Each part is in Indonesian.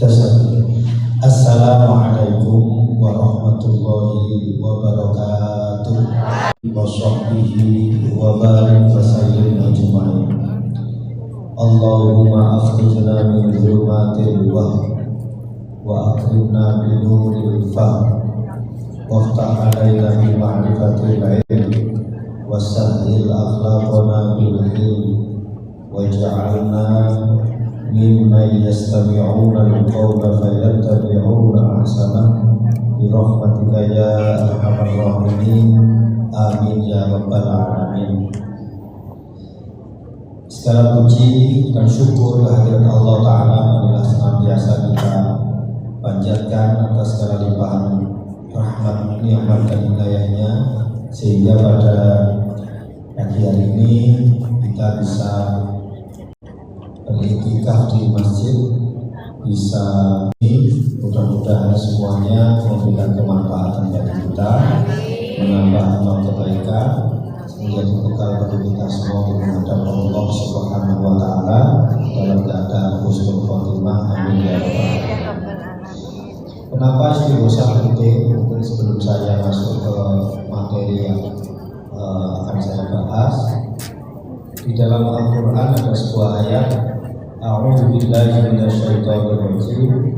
Assalamualaikum warahmatullahi wabarakatuh. Washabbihi wa barik wa sallim ajma'in. Allahumma akhrijna min dhulumatil wahm wa akrimna bi nuril fahm waftah alaina bi ma'rifatil ilm wasahhil akhlaqana bil ilm waj'alna mimman yastami'una al-qawla fayattabi'una ahsanah bi rahmatika ya arhamar rahimin. Amin ya rabbal alamin. Segala puji dan syukur kehadirat Allah Ta'ala adalah senantiasa kita panjatkan atas segala limpahan rahmat, nikmat dan hidayahnya, sehingga pada pagi hari ini kita bisa beriktikaf di masjid, bisa mudah-mudahan semuanya memberikan kemanfaatan bagi kita, menambah amal kebaikan, menjadi bekal bagi kita semua untuk menghadap Allah Subhanahu wa Ta'ala dalam keadaan husnul khotimah. Amin ya rabbal alamin. Kenapa istighosah penting? Mungkin sebelum saya masuk ke materi yang akan saya bahas, di dalam Al-Quran ada sebuah ayat, A'udzu billahi minasyaitonir rajim.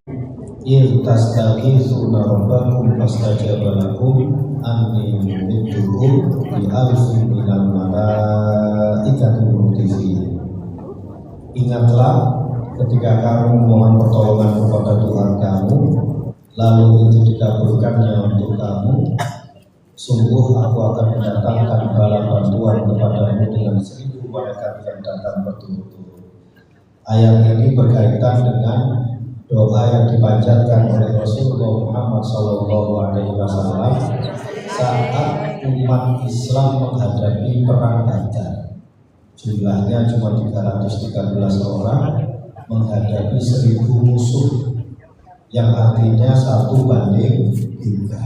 Il tastaghitsuna rabbakum fastajaba lakum anni mumiddukum bi alfin minal malaikati murdifin. Ingatlah ketika kamu memohon pertolongan kepada Tuhan kamu, lalu itu dikabulkannya untuk kamu, sungguh aku akan mendatangkan bala bantuan kepadamu dengan 1000 malaikat yang datang berturut-turut. Ayat ini berkaitan dengan doa yang dipanjatkan oleh Rasulullah Muhammad SAW saat umat Islam menghadapi perang Badar. Jumlahnya cuma 313 orang menghadapi 1000 musuh, yang artinya 1:3.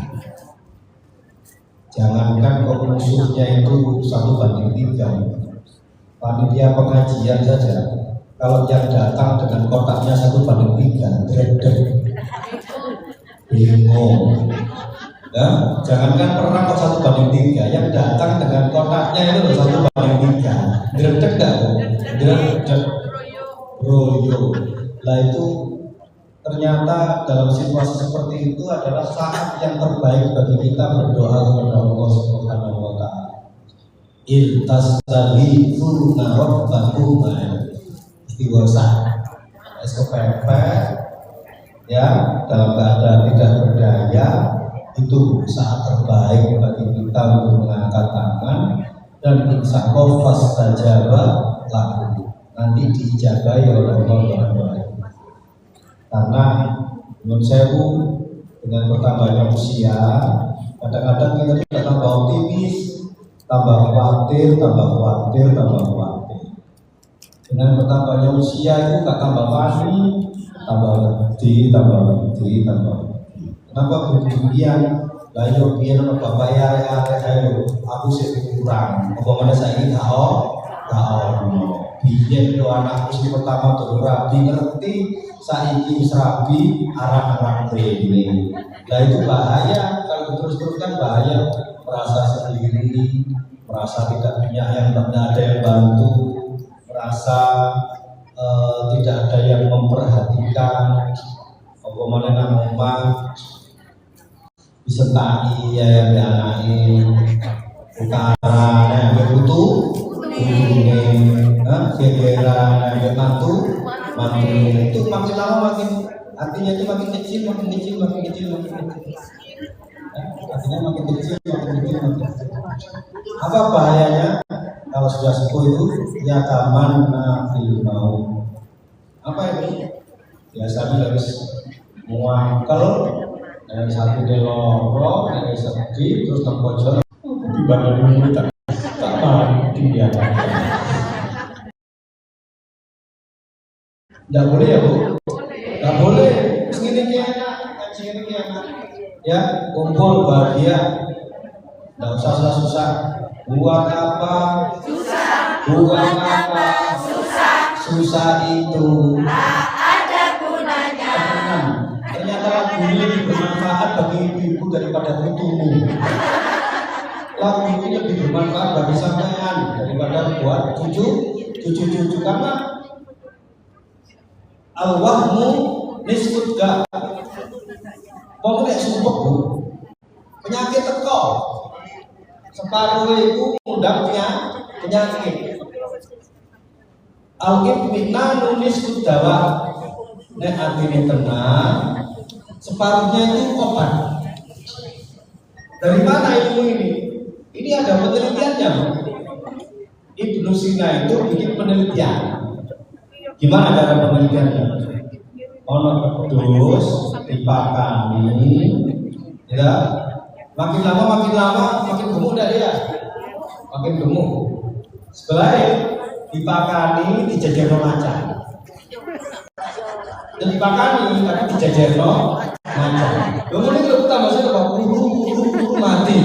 Jangankan kok musuhnya itu 1:3, panitia pengajian saja, kalau yang datang dengan kotaknya 1:3, gredeg, bingung. Ya, jangankan perang kok 1:3, yang datang dengan kotaknya itu 1:3, gredeg enggak? Gredeg, royo. Lah itu ternyata dalam situasi seperti itu adalah saat yang terbaik bagi kita berdoa kepada Allah Subhanahu wa Ta'ala. Iltastaghitsuna rabbakum, istighosah, kepepet, ya, dalam keadaan tidak berdaya, itu saat terbaik bagi kita untuk mengangkat tangan dan insya Allah fastajaba lakum, nanti dijabai oleh Allah doa. Karena menurut saya dengan bertambahnya usia, kadang-kadang kita tidak tambah optimis, tambah khawatir. Dengan bertambahnya usia itu tak tambah panik, tambah wedi. Kenapa demikian? Layo biar bapak ya aku sih kurang. Pokoknya saya ini tahu. Biar itu anakku sih pertama tuh rabi ngerti, saiki serabi arang-arang ini. Nah itu bahaya, kalau terus-terus kan bahaya, merasa sendiri, merasa tidak punya yang ada yang bantu, merasa tidak ada yang memperhatikan. Pokoknya nama disentai ya yang dianain, utara yang berbutuh, gegeran yang mantu, itu makin lama makin, artinya itu makin kecil. Artinya makin kecil. Apa bahayanya kalau sudah sepuh itu? Ya tamanna fil maut. Apa itu? Biasanya habis muangkel, dari satu deloro, dari sedih, terus terpojok di badan ini tak mati dia. Tidak boleh ya Bu? Tidak boleh. Segini enak. Ya, kumpul bahagia. Tidak usah susah. Buat apa? Susah itu. Tak ada gunanya. daripada putumu. Lagu ini lebih bermanfaat bagi sampean daripada buat cucu karena al-wahmu nisfud da. Mau nek sumpek Bu. Penyakit teko. Separuh itu undang penyakit. Al-ibnanu nisfud dawa. Nek artinya tenang, separuhnya itu obat. Dari mana ilmu ini? Ini ada penelitiannya. Ibnu Sina itu bikin penelitian. Gimana cara penelitiannya? Ono pedus dipakani, ya. Makin lama makin gemuk dah dia. Makin gemuk. Setelah dipakani dijajarno macan. Dan dipakani tapi dijajarno macan. Kemudian kalau kita masih ada buru mati.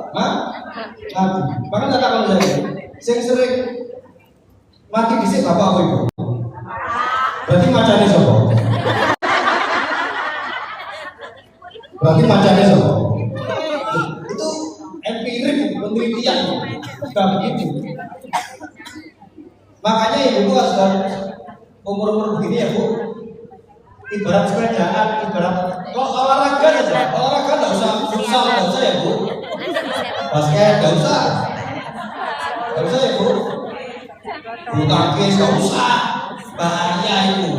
Mati. Bahkan tak kalau saya sering mati disini bapak apa ibu? Berarti macannya sopo. Berarti macannya sopo. Itu empirik penelitian sudah begitu. Makanya ibu harus umur begini ya Bu. Ibarat sepedaan, ibarat kalau olahraga saja, olahraga nggak usah futsal, nggak usah ya Bu. Basket nggak usah ya Bu. Bulu tangkis nggak usah, bahaya itu.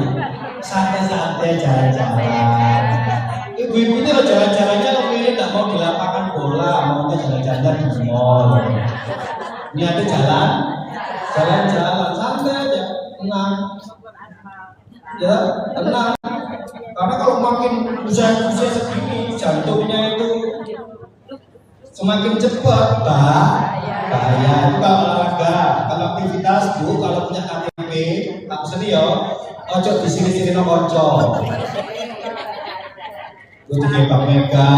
Santai-santai jalan-jalan. Ibu-ibu ini kalau jalan-jalannya kepilih nggak mau di lapangan bola, maunya jalan-jalan di mall. Ini ada jalan-jalan santai aja, tenang. Ya, tenang. Karena kalau makin usia segini jantungnya itu semakin cepat bahaya. Itu kalau olahraga, kalau aktivitas Bu, kalau punya KTP, tak seni ya, ojo di sini no ojo. Itu di Bank Mega,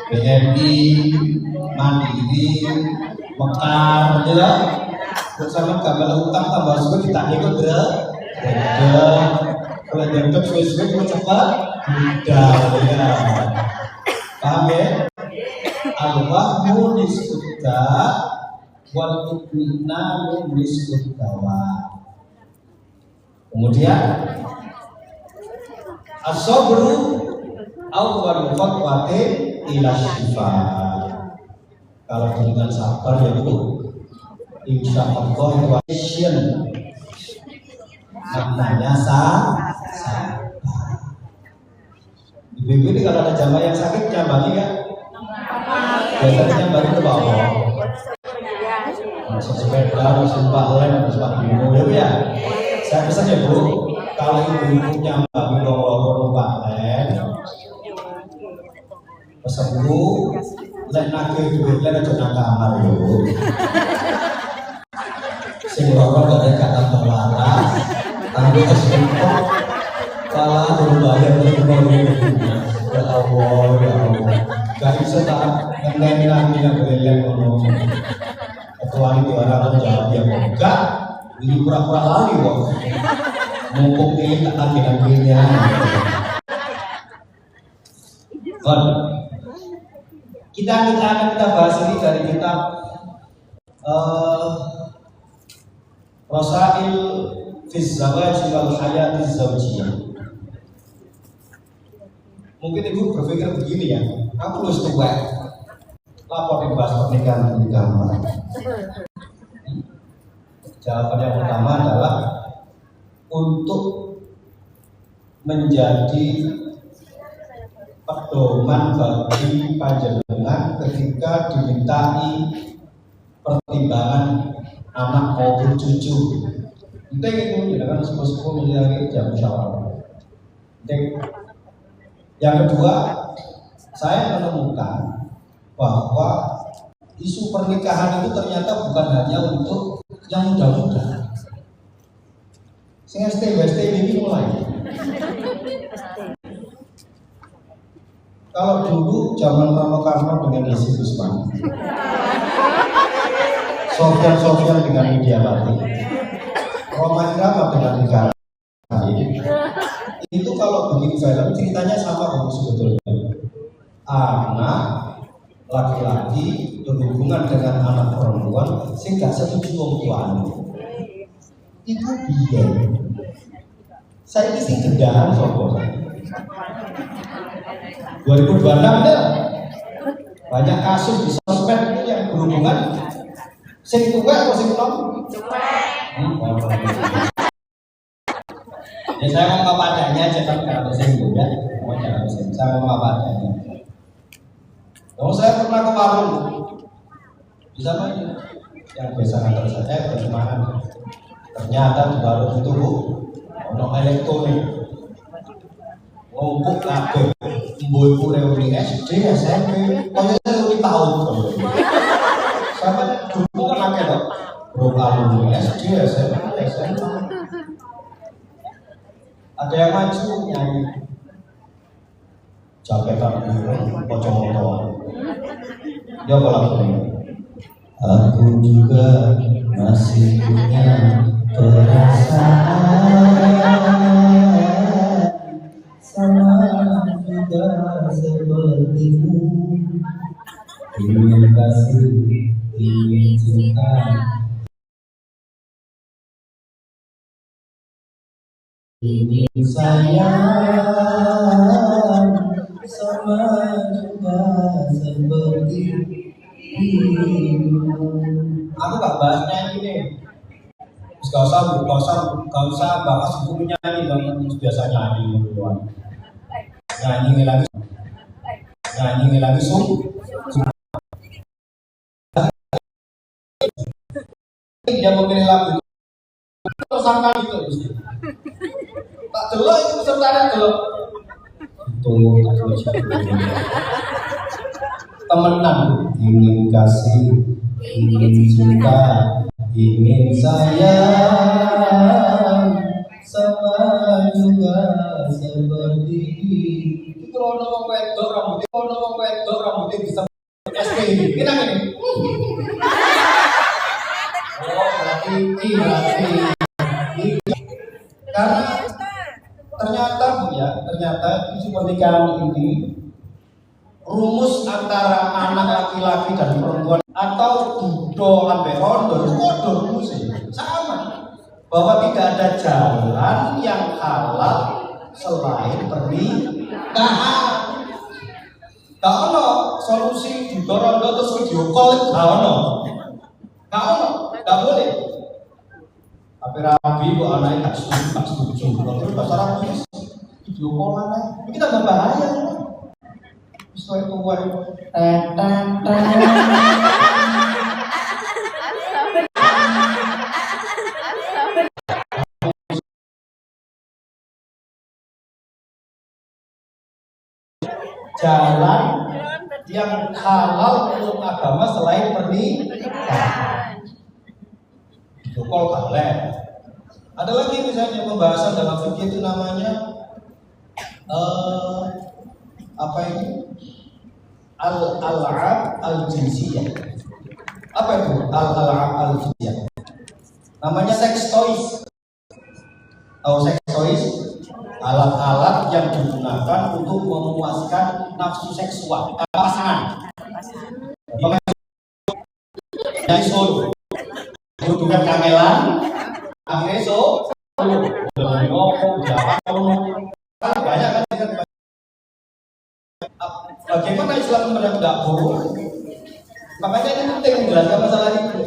BNI, Mandiri, Mekar, ya. Bersama gambar utang tambah suku ditanya ke kalau jangkep suwe-suwe cuma cepat mudah ya. Paham ya? Al-wahmu nisbudda wal ibnanu nisbuddawa. Kemudian as-sabru awwal khatwatin ila syifa. Kalau dengan sabar ya Bu, insya Allah itu action. Maknanya sabar. Ibu-ibu ini kalau ada jamaah yang sakit nyambangi ya. Biasanya nyambangi ke bawah. Masuk sepeda, masuk lem, masuk bimo ya. Saya pesan ya Bu, kalau ibu-ibu nyambangi numpak lem, pesan Bu, lek nagih duit lek aja nang kamar ya Bu. Sing loro gak ada kata waras. Tadi kesumpah salah berbayar ya Allah gak bisa tak ngengen lagi yang bereleng ngomong kecuali itu orang jawab yang enggak ini pura-pura lali kok mumpung ini tak lagi-laginya. Kita akan bahas ini dari kitab Rasail Fiz Zawaj wal Hayati Zawjiyah. Mungkin ibu berpikir begini ya, aku harus tua, lapor dibahas pernikahan di kamar. Jawaban yang pertama adalah untuk menjadi pedoman bagi panjenengan ketika dimintai pertimbangan anak maupun cucu. Penting itu, jangan sepuh-sepuh miliar jam musyawarah. Penting. Yang kedua, saya menemukan bahwa isu pernikahan itu ternyata bukan hanya untuk yang muda-muda. Sehingga STB ini mulai. Kalau dulu zaman Rano Karno dengan Isi Gusman, Sofyan dengan Widiawati, Roma Irama dengan Negara, itu kalau bikin film ceritanya sama kok sebetulnya. anak laki-laki berhubungan dengan anak perempuan sing gak setuju wong tuane. Iku biyen. Saiki sing gendahan sapa? 2026 ya. Banyak kasus di sosmed ini yang berhubungan sing tuwek atau sing nom? Ya saya mau apa adanya aja kan kalau sing ya. Mau jangan sing. Saya mau apa adanya. Oh saya pernah ke warung di sana yang biasa kantor saya bagaimana? Ternyata di warung itu ono elektronik, ngumpul kabeh, ibu-ibu reuni SD, SMP, pokoknya lebih tahu. Sama dulu kan akeh loh, belum alumni SD, SMP, SMA. Ada yang maju nyanyi jaketan biru, pocong-pocongan. Dia apa lagunya? Aku juga masih punya perasaan sama juga sepertimu, ingin kasih, ingin cinta, ingin sayang sama juga seperti aku gak bahasnya ini. Gak usah bahas buku nyanyi dong, biasa nyanyi duluan. Nyanyi lagi dia memilih lagu itu sangka itu tak delok itu pesertanya delok itu temenan, ingin kasih, ingin cinta, ingin sayang sama juga seperti itu. Kalau ngomong wedok rambutnya bisa SD ini, kita ini. Oh berarti karena ternyata isu pernikahan ini rumus antara anak laki-laki dan perempuan atau budo sampai rondo itu sama, bahwa tidak ada jalan yang halal selain pernikahan. Gak ono solusi budo rondo terus video call, gak boleh. Tapi rabi kok anaknya gak setuju, terus bahasa rabi video call anaknya, ini tambah bahaya. Sesuai tua jalan yang halal menurut agama selain pernikahan. Jokol boleh. Ada lagi misalnya pembahasan dalam fikih itu namanya apa ini? Al-al'ab al-jinsiyah. Apa itu al-al'ab al-jinsiyah? Namanya sex toys. Tahu sex toys? Alat-alat yang digunakan untuk memuaskan nafsu seksual pasangan. Dari solo, bukan kamelan, akhirnya banyak kan? Bagaimana Islam tidak boleh? Makanya ini penting menjelaskan masalah itu.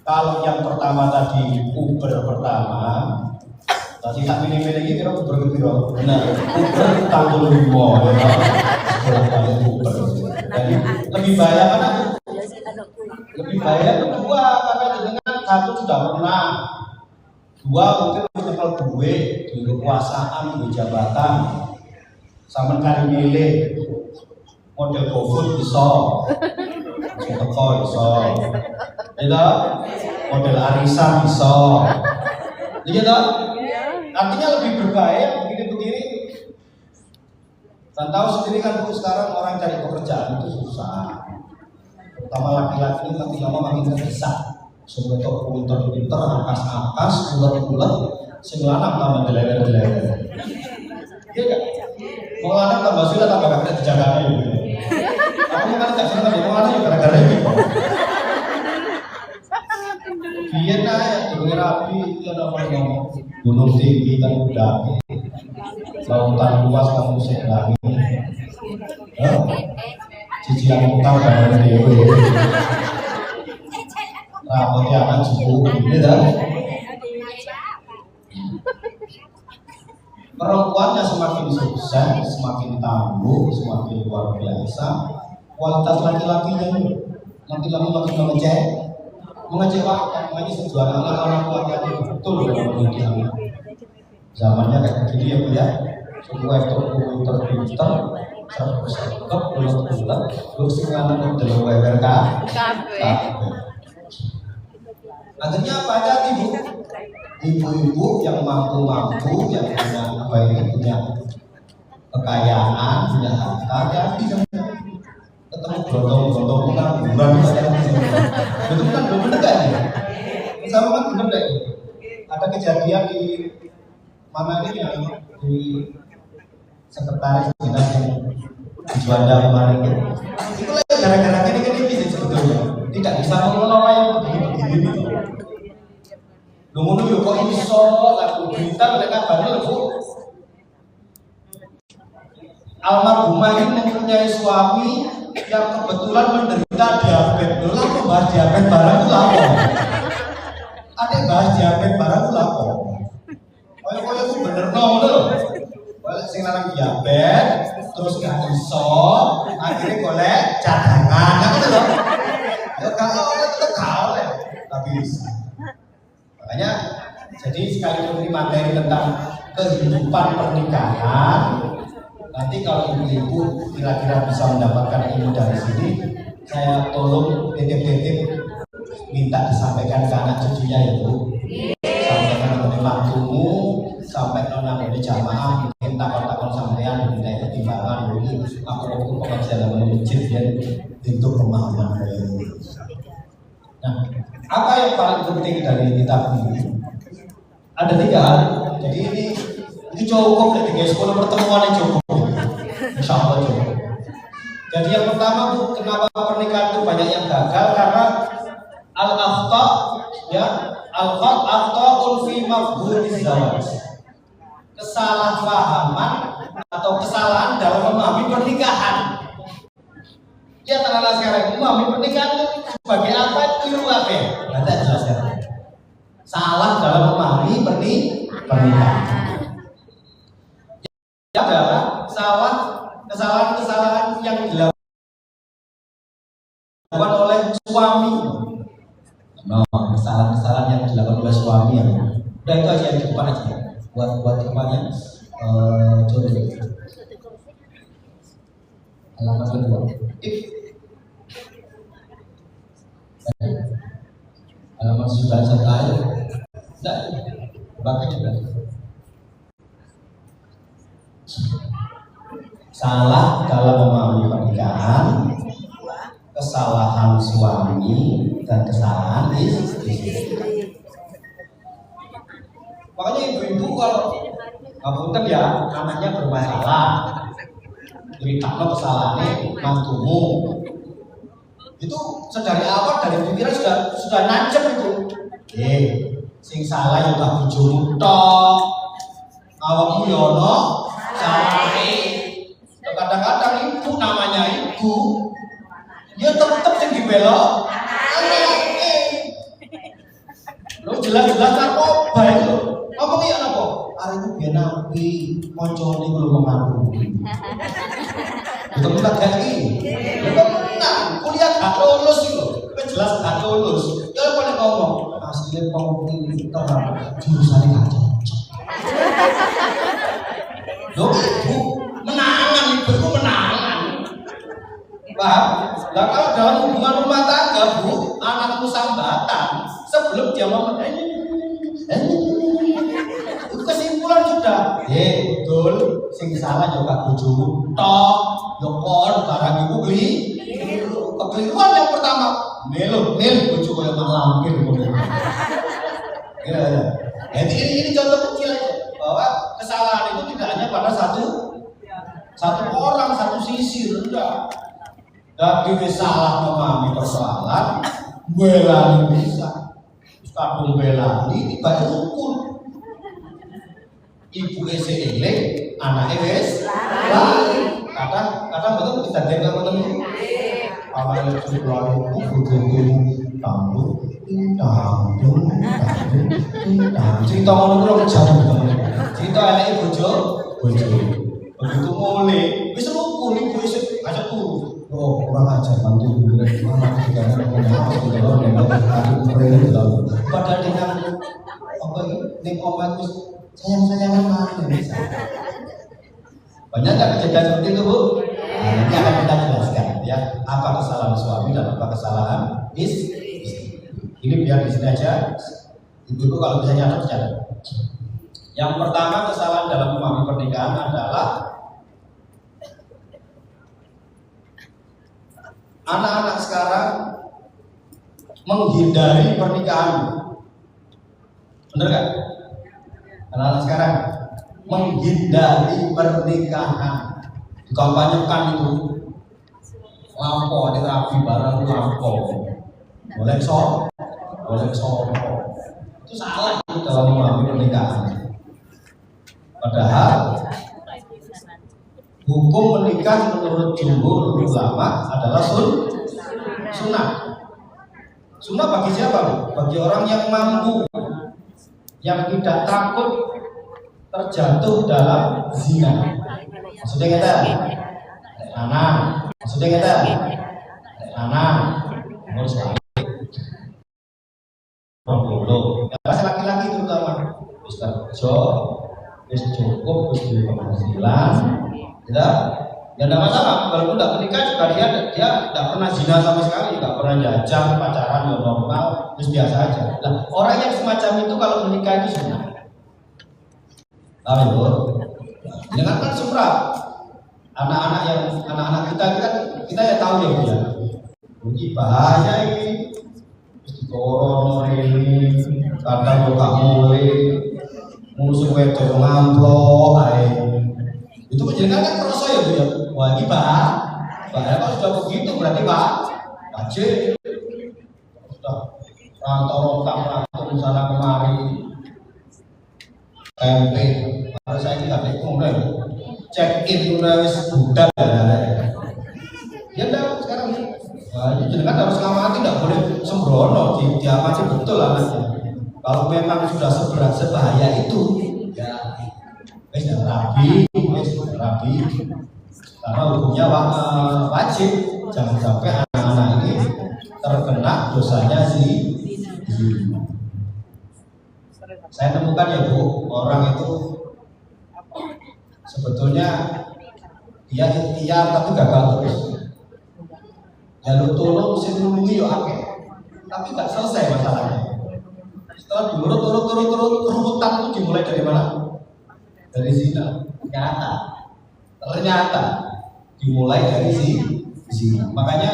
Kalau yang pertama tadi Uber pertama, tadi tak milih-milih ini kira Uber kira benar. Uber tanggung limo, Uber. Jadi lebih bahaya mana? Lebih bahaya kedua karena dengan satu sudah pernah, dua mungkin menyekel duit, di kekuasaan, di jabatan. Sama kali milih model GoFood bisa, teko bisa, gitu, model arisan bisa, gitu. Artinya lebih berbahaya begini-begini. Dan tahu sendiri kan Bu, sekarang orang cari pekerjaan itu susah. Terutama laki-laki ini makin lama makin terdesak. Semua itu pinter, angkas, ulet-ulet, sing lanang tambah deleler-deleler. Iya enggak? Mau anak tambah sulit tambah gak kena dijaga ini. Aku kan gak seneng kan mau anak ya gara-gara ini. Biar aja gunung rapi itu ada apa ngomong gunung tinggi kan udah lautan luas kamu sebelah ini. Cicilan utang dan dewe. Rapotnya akan cukup ini dah. Perempuannya semakin sukses, semakin tangguh, semakin luar biasa. Kualitas laki-lakinya laki-laki makin mengecewakan, makanya sejuara anak-anak laki-laki betul dalam mendidik anak. Zamannya kayak gini ya Bu ya. Semua itu pinter, sergap, bulat, terus sekarang udah WWK. Akhirnya apa aja ibu? Ibu-ibu yang mampu, yang punya apa ini, punya kekayaan, punya harta, jadi ketemu gondong-gondong pengangguran saja. Betul kan belum benar kan ya? Sama kan benar deh. Ada kejadian di mana ini yang di sekretaris dinas yang di Juanda kemarin itu. Itu gara-gara ini bisa sebetulnya tidak bisa mengelola yang begini-begini itu. Ngono yo kok iso lagu berita mereka bandel Bu. Almarhumah ini mempunyai suami yang kebetulan menderita diabetes. Lha kok bahas diabetes barang ku lapo? Adek bahas diabetes barang ku lapo? Koyo ku bener ngono lho. Balik sing lanang diabetes terus gak iso, akhirnya golek cadangan. Ngono lho. Ya kalau tetep kalah tapi bisa. Makanya jadi sekali ini materi tentang kehidupan pernikahan. Nanti kalau ibu-ibu kira-kira bisa mendapatkan ilmu dari sini, saya tolong titip-titip minta disampaikan ke anak cucunya ya Bu. Sampaikan kepada mantumu, sampai nona dari jamaah, mungkin takon-takon sampean, minta pertimbangan dulu. Aku pengajian dalam masjid dan untuk pemahaman. Nah, apa yang paling penting dari kitab ini? Ada 3 hal. Jadi ini cukup dari guys, kalau pertemuan yang cukup. Insya Allah cukup. Jadi yang pertama Bu, kenapa pernikahan itu banyak yang gagal? Karena al-akhta ya, al-akhta fi mafhumi zawaj. Kesalahpahaman atau kesalahan dalam memahami pernikahan. Ya terlalu sekarang memahami pernikahan sebagai apa itu apa? Nanti jelaskan. Salah dalam memahami pernikahan. Ya adalah kesalahan yang dilakukan oleh suami. No, kesalahan yang dilakukan oleh suami ya. Udah itu aja yang depan aja. Buat tempatnya contoh. Halaman kedua. Halaman 91 aja. Enggak. Bacanya berarti. Salah dalam memahami pernikahan, kesalahan suami dan kesalahan istri. Makanya ibu-ibu kalau ngapunten ya anaknya bermasalah, ceritakan kesalahannya mantumu, itu sedari awal dari pikiran sudah nancep itu. Sing salah ya tak bojomu tok, awakmu ya ono salahe. Kadang-kadang ibu namanya ibu, ya tetep yang dibelok anaknya. Lo jelas-jelas narkoba itu. Ngomong iya apa? Hari itu biar nabi moncone belum mengaku. Itu kita ganti. Itu menang. Kuliah gak lulus itu. Jelas gak lulus. Ya boleh ngomong. Aslinya komputer jurusannya gak cocok. Lo ibu menangan, ibu itu menangan. Paham? Nah kalau dalam hubungan rumah tangga Bu, anakmu sambatan sebelum dia ngomong itu kesimpulan sudah. Betul, sing salah juga bojomu tok, yo kon barang ibu beli. Kekeliruan yang pertama, melu bojo koyo malampir. Jadi ini contoh kecil aja bahwa kesalahan itu tidak hanya pada satu satu orang satu sisi rendah. Tapi salah memahami persoalan, belani bisa. Kadung belani tiba rukun. Ibu elek, anak wes lali. Kadang betul kita dengar betul. Awal itu lari cerita ngono kuwi jauh banget. Cerita anake bojo. Begitu mulai, wis rukun ibu wis ajak turu. Oh, kurang ajar bantu padahal dengan apa ning omat wis sayang-sayangan mati. Banyak nggak kejadian seperti itu, Bu? Nah, ini akan kita jelaskan ya, apa kesalahan suami dan apa kesalahan istri. Ini biar di sini aja. Ibu-ibu kalau bisa catat. Yang pertama kesalahan dalam memahami pernikahan adalah anak-anak sekarang menghindari pernikahan. Benar kan? Anak-anak sekarang menghindari pernikahan. Dikampanyekan itu lampau, ada rapi barang lampau. Boleh itu salah itu dalam memahami pernikahan. Padahal hukum menikah menurut jumhur ulama adalah sunnah. Sunnah bagi siapa? Bagi orang yang mampu, yang tidak takut terjatuh dalam zina. Maksudnya kita anak harus dulu. Yang pasti laki-laki terutama wis kerja, wis cukup, wis duwe penghasilan, tidak. Ya tidak masalah. Walaupun tidak menikah juga dia tidak pernah zina sama sekali, tidak pernah jajang, pacaran ya normal, terus biasa aja. Nah, orang yang semacam itu kalau menikah itu sunnah. Tahu itu? Jangan kan sumrah. Anak-anak kita ya tahu ya Bu ya. Ini bahaya ini. Corona ini kadang buka mulai musuh wedok ngamplok itu menjadikan kan kerasa ya Bu ya. Wah ini bahaya kalau sudah begitu berarti wajib sudah rantau sana kemari tempe. Kalau saya ini ada mulai check in mulai budak ya enggak sekarang. Wah, ini jenengan harus ngamati, tidak boleh sembrono, diamati betul anaknya. Kalau memang sudah sebahaya itu, ya, wis rabi. Karena hukumnya wajib, jangan sampai anak-anak ini terkena dosanya zina. Saya temukan ya Bu, orang itu sebetulnya dia ikhtiar tapi gagal terus. Jalur tolong sing nulungi yo akeh. Tapi nggak selesai masalahnya. Setelah turut kerutan itu dimulai dari mana? Dari zina. Ternyata dimulai dari zina. Makanya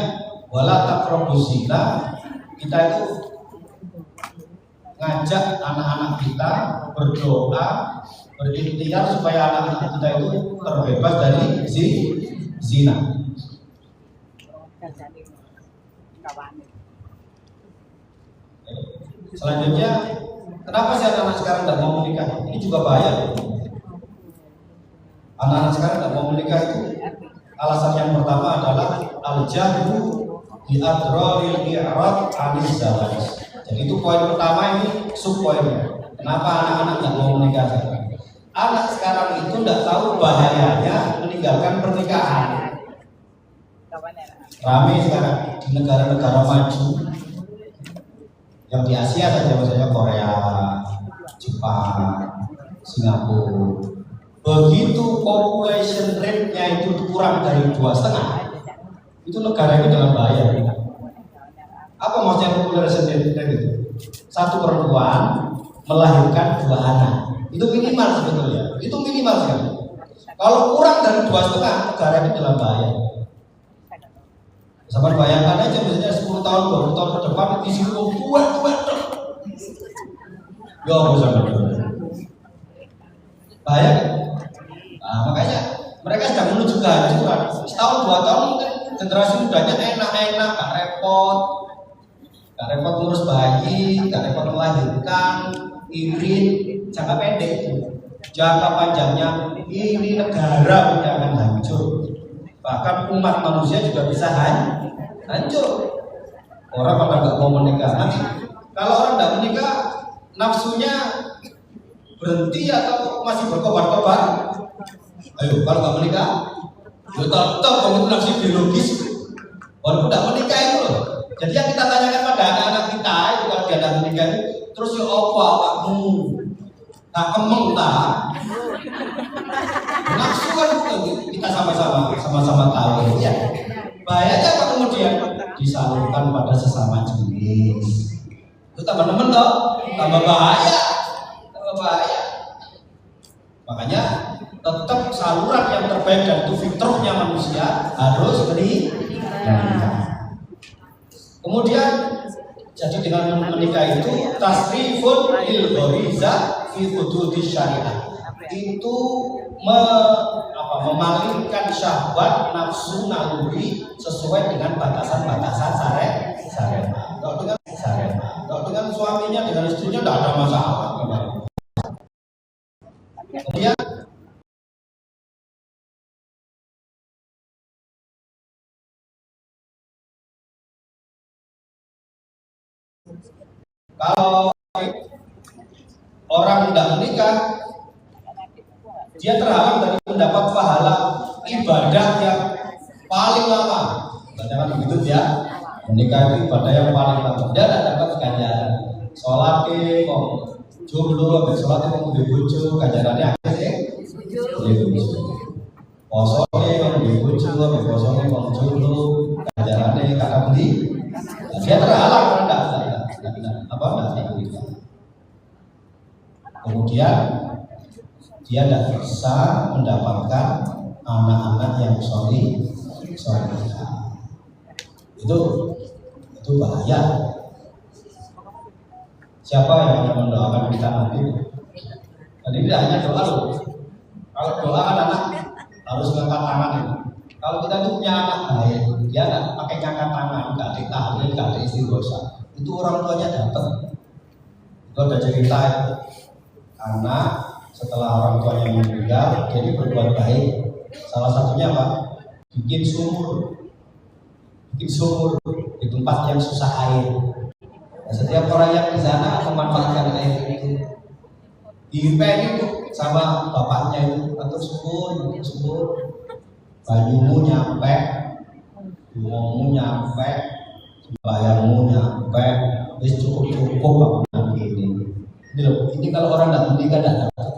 wala taqrabuz zina, kita itu ngajak anak-anak kita berdoa, berikhtiar supaya anak-anak kita itu terbebas dari zina. Selanjutnya, kenapa sih anak-anak sekarang tidak mau menikah? Ini juga bahaya. Anak-anak sekarang tidak mau menikah itu alasan yang pertama adalah al-jahlu bi adraril i'rad 'anil zawaj. Jadi itu poin pertama, ini subpoinnya. Kenapa anak-anak tidak mau menikah sekarang? Anak sekarang itu tidak tahu bahayanya meninggalkan pernikahan. Ramai sekarang di negara-negara maju, yang di Asia saja, misalnya Korea, Jepang, Singapura. Begitu population rate-nya itu kurang dari 2,5, itu negara ini dalam bahaya. Apa maksudnya population rate itu? Satu perempuan melahirkan 2 anak. Itu minimal sebetulnya. Itu minimal sekali. Kalau kurang dari 2,5, negara ini dalam bahaya. Sama bayangkan aja misalnya 10 tahun, 20 tahun ke depan isi tua dong. Ya bisa bahaya. Nah, makanya Mereka sedang menuju kehancuran. Setahun 2 tahun mungkin generasi mudanya enak-enak, gak repot ngurus bayi, gak repot melahirkan, irit, jangka pendek itu. Jangka panjangnya ini negara punya akan hancur. Bahkan umat manusia juga bisa hancur. Orang pada nggak mau menikah. Nanti kalau orang nggak menikah, nafsunya berhenti atau masih berkobar-kobar? Ayo, kalau nggak menikah, ya tetap itu nafsu biologis. Walaupun nggak menikah itu loh. Jadi yang kita tanyakan pada anak-anak kita itu kalau dia nggak menikah, terus ya apa awakmu? Tak kemeng tak? Nafsu kan kita sama-sama tahu ya. Bahayanya apa kemudian? Disalurkan pada sesama jenis. Itu teman-teman toh, tambah bahaya. Makanya tetap saluran yang terbaik dan itu fitrahnya manusia harus menikah. Kemudian jadi dengan menikah itu tasrifun lil ghariza fi hududi syariah. Itu memalingkan syahwat nafsu naluri sesuai dengan batasan-batasan syariat. Kalau dengan suaminya, dengan istrinya tidak ada masalah. Kemudian kalau orang tidak menikah, dia terhalang dari mendapat pahala ibadah yang paling lama. Jangan begitu ya. Menikah itu ibadah yang paling lama. Dia tidak dapat ganjaran. Sholatnya kok jomblo, sholatnya kok bojo, ganjarannya akhirnya posonya kok bojo, posonya kok jomblo, ganjarannya kata beli. Dia terhalang karena tidak menikah. Kemudian dia tidak bisa mendapatkan anak-anak yang soleh. Itu bahaya. Siapa yang akan mendoakan kita nanti? Dan ini tidak hanya doa loh. Kalau doa kan anak harus ngangkat tangan ini. Kalau kita itu punya anak baik, dia nggak pakai ngangkat tangan, nggak ditahlil, nggak diistighosa. Itu orang tuanya dapat. Itu ada cerita itu. Karena setelah orang tuanya meninggal, jadi berbuat baik. Salah satunya apa? Bikin sumur di tempat yang susah air. Nah, setiap orang yang di sana memanfaatkan air itu, dipeni itu sama bapaknya itu, atau syukur, banyumu nyampe, bungamu nyampe, bayarmu nyampe, wis cukup aku nanti ini. Ini kalau orang tidak menikah tidak dapat.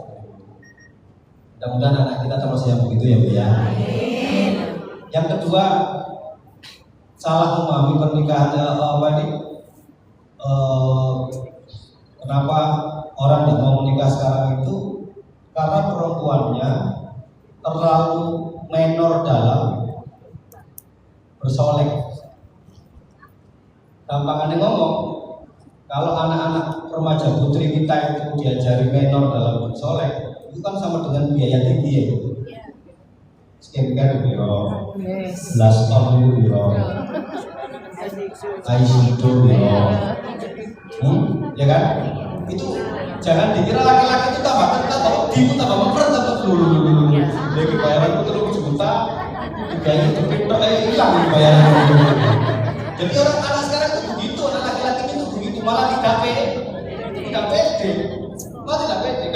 Mudah-mudahan anak kita termasuk yang begitu ya Bu ya. Yang kedua, salah memahami pernikahan kenapa orang tidak mau menikah sekarang itu karena perempuannya terlalu menor dalam bersolek. Gampangannya ngomong, kalau anak-anak remaja putri kita itu diajari menor dalam bersolek, itu kan sama dengan biaya tinggi ya. Skincare biro, blush on biro, eyeshadow biro, ya kan? Itu jangan dikira laki-laki itu tambah ketat, tambah memper, tambah dulu. Lagi bayaran itu 3 juta, dibayar itu pintar, hilang bayaran. Jadi orang anak sekarang itu begitu, anak laki-laki itu begitu, malah tidak pede,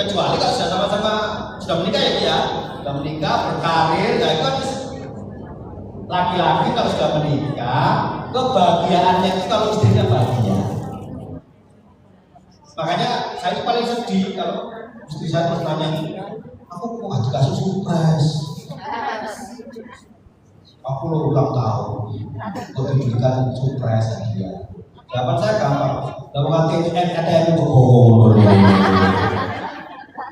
kecuali kalau sudah sama-sama sudah menikah ya, sudah menikah berkarir, ya itu kan laki-laki kalau sudah menikah kebahagiaannya itu kalau istrinya bahagia. Makanya saya itu paling sedih kalau istri saya terus nanya, aku kok nggak dikasih surprise? Aku lo ulang tahun, kok diberikan surprise dia. Jawaban saya gampang, dalam hati ada yang bohong.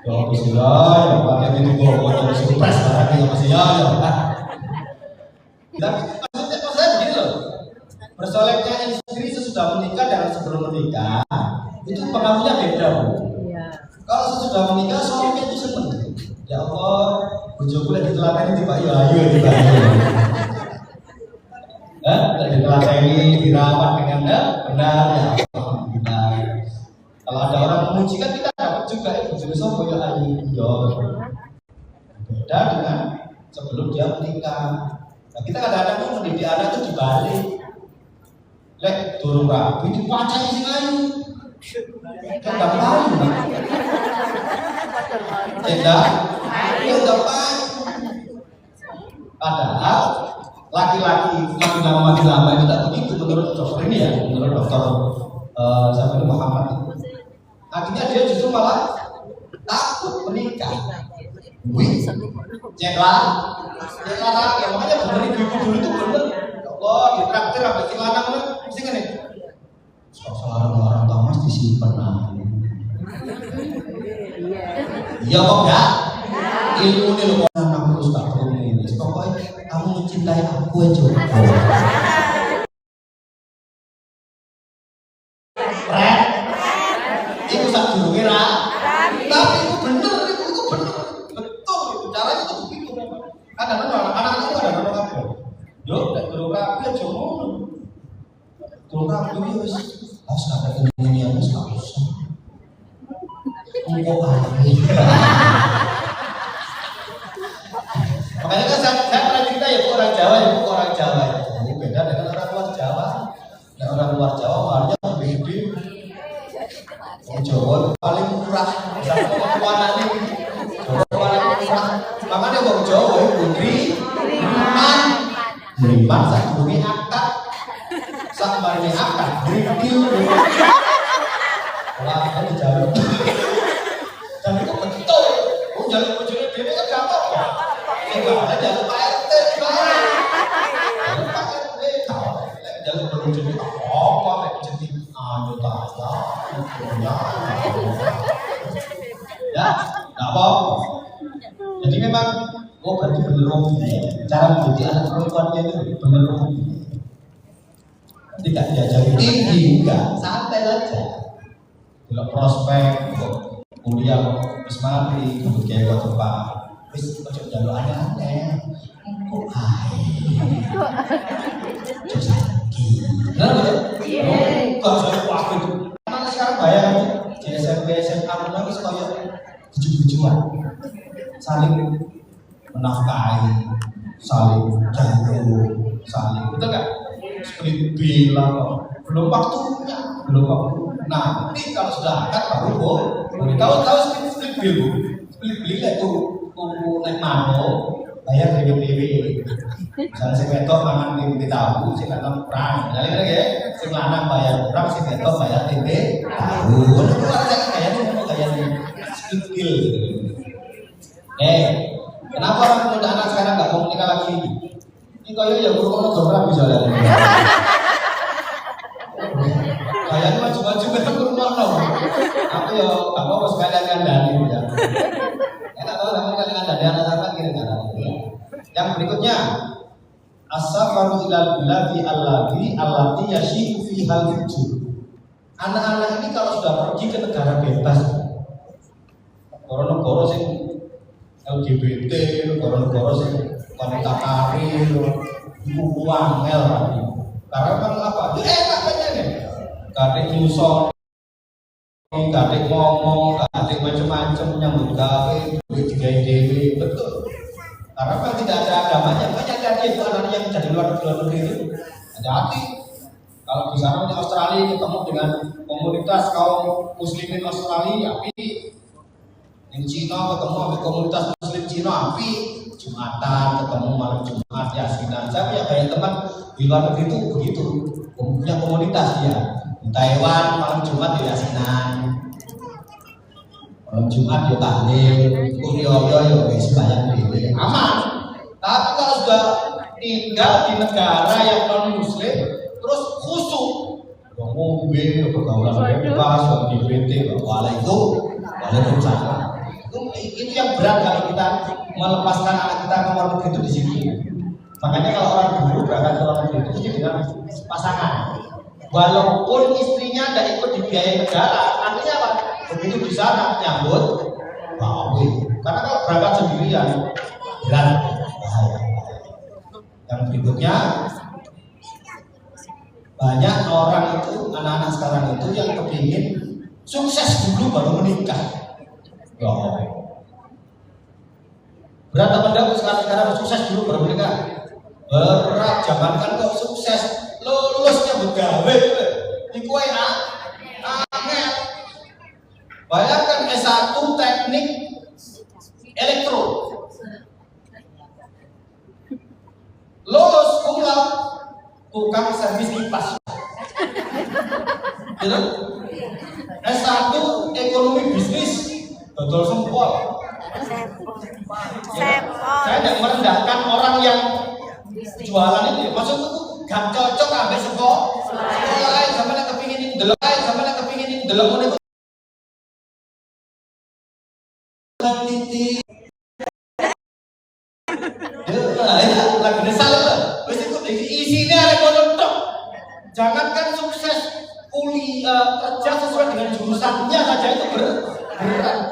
Ya masih ya, pakai itu bohong, surprise lagi masih ya. Tapi maksudnya begini loh, bersoleknya istri sesudah menikah dan sebelum menikah itu pengaruhnya beda Bu. Kalau sesudah menikah suaminya itu seneng. Ya Allah, bojoku lagi telaten dibayar. Bayu di Bayu. Ditelatengi, dirawat dengan benar ya. Alhamdulillah. Kalau ada orang memuji kan kita dapat juga ya bojone sapa ya ayu yo. Beda dengan sebelum dia menikah. Nah, kita kadang-kadang tuh mendidik anak itu dibalik. Lek durung rapi dipacai sing ayu. Kan gak payu. Tidak, itu gak payu. Padahal laki-laki makin lama itu tak begitu menurut dokter ini ya, menurut dokter siapa ini Muhammad. Akhirnya dia justru malah takut menikah. Wih, ceklah, ya makanya bener ibu dulu itu bener. Ya Allah, ditraktir sampai celana mana, mesti kan nih. Soal orang Thomas disimpan nanti. Iya kok ya? Ilmu ini loh, anak terus tak perlu ini. Pokoknya kamu mencintai aku aja. Red, itu sak durunge ra. Tapi itu bener, itu bener. Betul itu caranya itu begitu memang. Kadang-kadang anak-anak itu ada apa apa. Yo, nek durung rapi aja ngono. Durung rapi wis harus ada kenyang wis gak usah. Engko ae. Makanya kan saya pernah cerita ya orang Jawa itu beda dengan orang luar Jawa. Nah, orang luar Jawa mahalnya lebih gede. Orang Jawa paling murah, sama kekuatannya. Jawa paling murah. Makanya orang Jawa itu putri, beriman, sak bumi akad, sak bumi akad, beriman. Wah, kan dijaluk. Dan itu betul. Jaluk bojone dhewe kan gak apa-apa. Enggak ada jalur Pak RT, jalur Pak RT, jalur berujung apa? Nek jadi anggota aja, ya, nggak apa-apa. Jadi memang, berarti bener rugi. Cara mendidik anak perempuannya itu bener rugi. Tidak diajari tinggi, enggak, santai aja. Kalau prospek, kuliah, terus mati, kemudian waktu Pak. Wis ojo njaluk aneh-aneh. Kok ae. Terus lagi. Iya. Kok saya waktu itu. Karena sekarang bayar di SMP SMA lagi supaya buju-bujuan. Saling menafkahi, saling jago, saling betul enggak? Seperti bilang belum waktunya, belum waktu. Nanti kalau sudah akad baru boleh. Tahu split bill. Split bill itu naik mano, bayar dewe-dewe. Misalnya si wedok mangan dewe tahu, si lanang kurang. Misalnya lagi ya, si lanang bayar kurang, si wedok bayar dewe tahu. Itu ada kayaknya mau kayaknya split bill. Kenapa orang muda anak sekarang nggak mau menikah lagi? Ini kayaknya ya guru orang bisa lihat. Kayaknya maju-maju ke rumah dong. Aku ya nggak mau sekalian ngandani ya. Enak tahu namanya kalian ngandani anak-anak kira-kira. Yang berikutnya, as-safaru ilal biladi allati yashi'u fihal fujur. Anak-anak ini kalau sudah pergi ke negara bebas, negara-negara sing LGBT, negara-negara sing wanita karir, ibu wangel lagi. Karena kan apa? Enak aja nih. Kadek nyusong, kadek ngomong, kadek macam-macam nyambut gawe, dewe betul. Karena kan tidak ada agamanya, banyak hati itu anak yang dari luar negeri itu. Hati. Kalau di sana di Australia ketemu dengan komunitas kaum muslimin Australia, api. Di Cina ketemu dengan komunitas muslim Cina, api. Jumatan ketemu malam Jumat, yasinan. Saya punya banyak teman di luar negeri itu begitu, punya komunitas ya. Di Taiwan malam Jumat ya yasinan. Malam Jumat ya tahlil, yo sembahyang dhewe. Aman. Tapi kalau sudah tinggal di negara yang non muslim terus khusyuk, ngombe pergaulan bebas, LGBT, waalaikumsalam. Itu yang berat kalau kita melepaskan anak kita ke luar negeri itu di sini. Makanya kalau orang dulu berangkat ke luar negeri itu mesti dengan pasangan. Walaupun istrinya tidak ikut dibiayai negara, artinya apa? Begitu di sana nyambut, karena kalau berangkat sendirian berat bahaya. Yang berikutnya, banyak orang itu, anak-anak sekarang itu yang kepingin sukses dulu baru menikah. Oh. Berat apa enggak sekarang sukses dulu baru menikah? Berat, jangankan kok sukses, lulusnya begawe. Iku ae angel. Bayangkan S1 teknik elektro. Lulus kumlaut tukang servis kipas. Gitu? S1 ekonomi bisnis betul sempol. Ya, saya tidak merendahkan orang yang jualan itu, maksudku tuh gak cocok ambil sekolah lain sama yang kepingin delok itu lagi salah terus itu isinya ada kodok. Jangankan sukses kuliah kerja sesuai dengan jurusannya saja itu berat.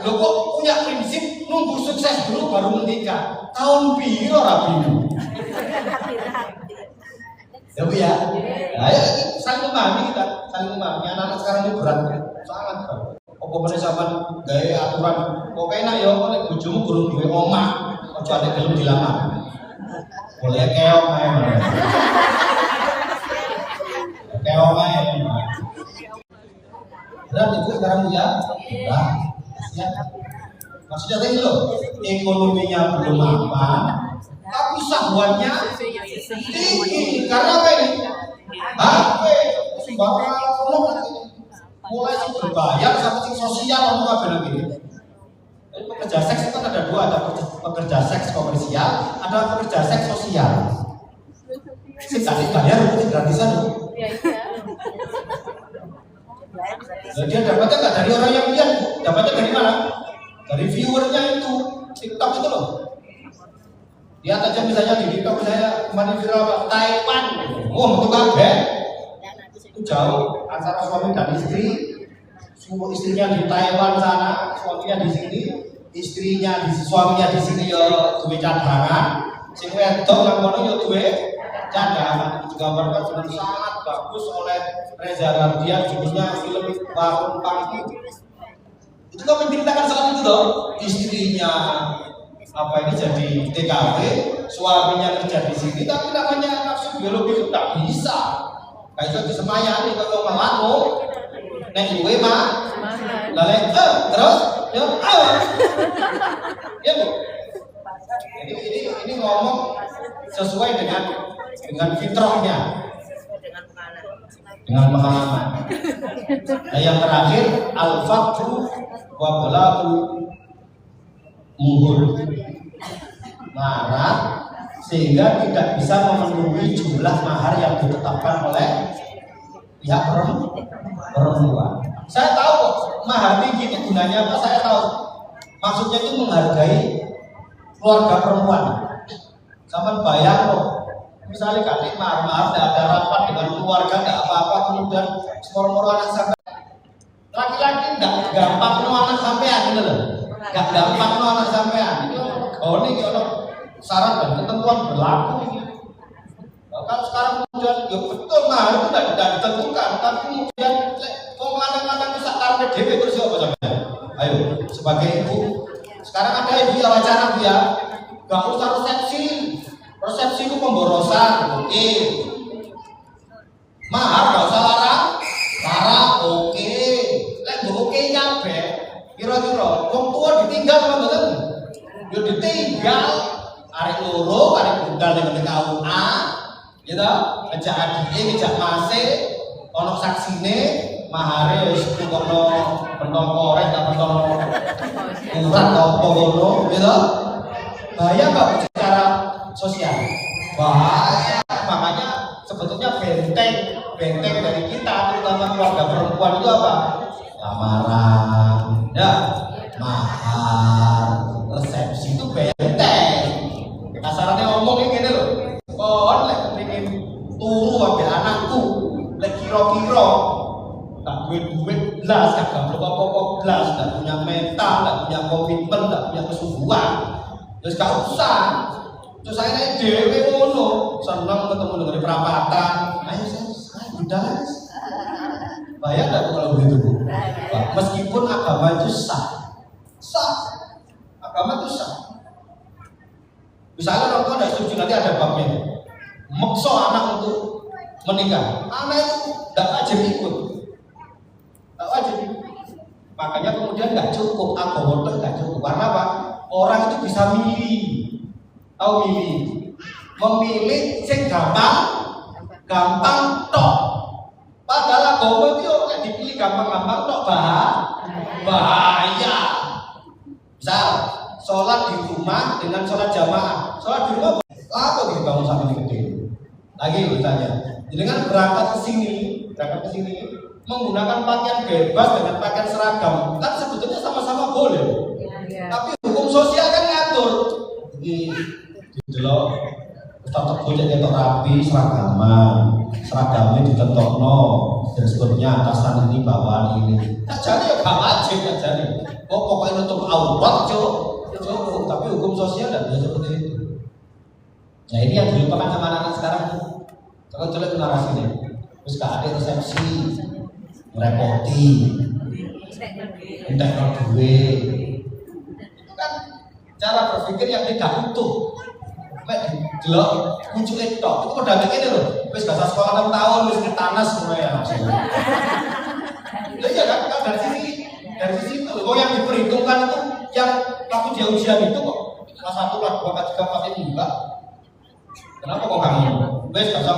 Lo kok punya prinsip nunggu sukses dulu baru menikah? Tahun piro rapimu? Ya Bu ya. Nah, ya saling memahami kita, saling memahami. Anak-anak sekarang ini berat, sangat berat. Apa meneh sampean gawe aturan kok enak ya kok nek bojomu gurung duwe omah, aja ada gelem dilamar. Boleh keok ae. Keok ae. Berat itu sekarang Bu ya. Nah, ya. Maksudnya tadi loh, ekonominya belum mapan, tapi syahwatnya tinggi. Karena apa ini? HP, mulai sih berbayar sampai sing sosial untuk apa lagi? Pekerja seks itu ada dua, ada pekerja seks komersial, ada pekerja seks sosial. Sing tadi bayar itu gratisan loh. Dia dapatnya nggak dari orang yang lihat, dapatnya dari mana? Dari viewernya itu, TikTok itu loh. Lihat aja misalnya di TikTok saya kemarin viral Taiwan, itu kabeh. Itu jauh antara suami dan istri. Istrinya di Taiwan sana, suaminya di sini, suaminya di sini ya duwe cadangan. Sing wedok nang kono ya duwe cadangan. Digambarkan dengan sangat bagus oleh Reza Rahardian, judulnya film Warung Pangki. Itu kan menceritakan soal itu loh, istrinya apa ini jadi TKW, suaminya kerja di sini, tapi namanya nafsu biologis itu tak bisa. Kayak itu disemayani kalau melanu, nek duwe mah, lalu terus, ya Bu. Jadi ini ngomong sesuai dengan fitrahnya, dengan pengalaman. Nah yang terakhir al-faqru wa bala'u muhur, marah sehingga tidak bisa memenuhi jumlah mahar yang ditetapkan oleh pihak perempuan. Saya tahu kok mahar tinggi itu gunanya apa, saya tahu. Maksudnya itu menghargai keluarga perempuan. Sampai bayar kok. Misalnya kali mahar tidak ada rapat dengan keluarga, tidak apa-apa, kemudian moro-moro anak sampai laki-laki tidak gampang no anak sampean gitu loh. Gak gampang no anak sampean. Oh ini kalau syarat dan ketentuan berlaku ini. Kalau sekarang kemudian ya betul mahar itu tidak ditentukan, tapi kemudian mau lanang-lanang bisa karena dewe terus siapa sampean? Ayo sebagai ibu. Sekarang ada ibu yang wacana Bu ya. Gak usah resepsi. Resepsi itu pemborosan, oke. Mahar gak usah larang, oke. Lek oke nyampe, kira-kira wong tua ditinggal apa mboten? Yo ditinggal, arek loro, arek budal ning KUA, gitu. Ngejak adike, ngejak mase, ono saksine, mahare wis kono pentong korek ta pentong urat apa ngono, gitu. Bahaya enggak secara sosial? Bahaya. Makanya sebetulnya benteng dari kita, terutama keluarga perempuan itu apa? Lamaran, ya, mahar, resepsi itu benteng. Kasarannya ngomong ini loh. Oh, lek kepengin turu ambek anakku, lek kira-kira tak duit blas, tak gampang apa-apa blas, tak punya mental, tak punya komitmen, tak punya kesungguhan. Terus gak usah. Terus saya dewe ngono, senang ketemu dengan perapatan. Ayo saya udah bayar nggak kalau begitu Bu? Meskipun agama itu sah, agama itu sah. Misalnya orang tua tidak setuju, nanti ada babnya. Maksa anak untuk menikah, anak itu tidak wajib ikut, tidak wajib. Makanya kemudian nggak cukup, agama itu nggak cukup. Karena apa? Orang itu bisa milih, tahu milih, memilih sing gampang tok. Padahal agama itu nggak dipilih gampang-gampang tok, bahaya. Misal sholat di rumah dengan sholat jamaah, sholat di rumah apa gitu kamu sampai gede? Lagi bertanya, dengan berangkat ke sini menggunakan pakaian bebas dengan pakaian seragam, kan sebetulnya sama-sama boleh. Tapi hukum sosial kan ngatur. Jadi didelok tetap boleh ketok rapi seragamnya ditentokno, disebutnya atasan ini bawahan ini. Jadi ya gak wajib jadi. Oh pokoknya untuk aurat cukup. Tapi hukum sosial tidak bisa seperti itu. Nah ini yang dilupakan sama anak-anak sekarang. Kalau jelek narasi ini, terus gak ada resepsi, merepoti, entek no duit. Itu kan cara berpikir yang tidak utuh. Mek delok munculnya tok, itu pedagangnya ini loh. Wis gak sekolah 6 tahun, wis ketanas semua ya maksudnya. Iya kan, dari sisi itu, kok yang diperhitungkan itu yang waktu dia ujian itu kok kelas 1, kelas 2, kelas 3, kelas ini enggak. Kenapa kok kamu? Wes gak usah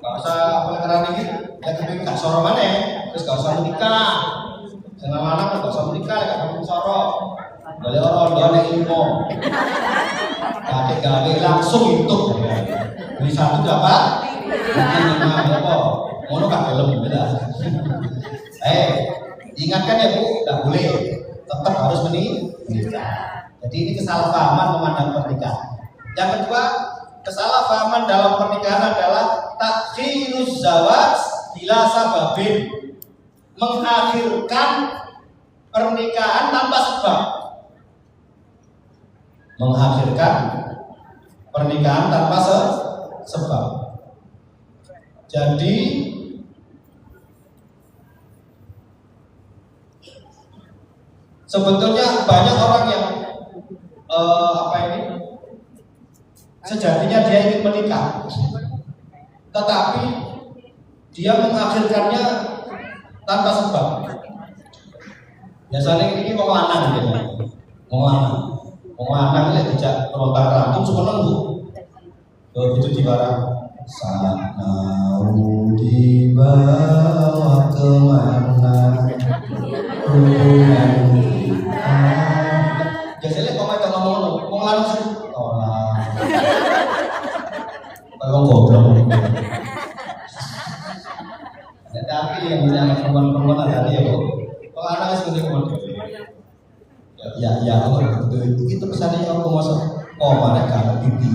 pelanggaran ini. Yang kepingin gak soro mana? Terus gak usah menikah. Jangan anak gak usah menikah, gak kepingin soro. Boleh orang ada ilmu. Gak langsung itu. Beli 1 dapat. Ini 5 apa? Mono gak belum beda. Ingatkan ya Bu, gak boleh. Tetap harus menikah. Jadi ini kesalahpahaman memandang pernikahan. Yang kedua, kesalahpahaman dalam pernikahan adalah takhiruz zawaj bila sababin, mengakhirkan pernikahan tanpa sebab. Mengakhirkan pernikahan tanpa sebab. Jadi sebetulnya banyak orang yang sejatinya dia ingin menikah, tetapi dia mengakhirkannya tanpa sebab. Biasanya ini mau lanang gitu, mau lanang ini tidak merontak rambut, cuma nunggu. Begitu di barang, saya mau dibawa kemana? Biasanya kok mereka ngomong langsung tolak. Kalau goblok. Tapi yang punya perempuan ada ya kok. Kalau anak seperti itu. Ya, itu pesannya orang masuk mereka pipi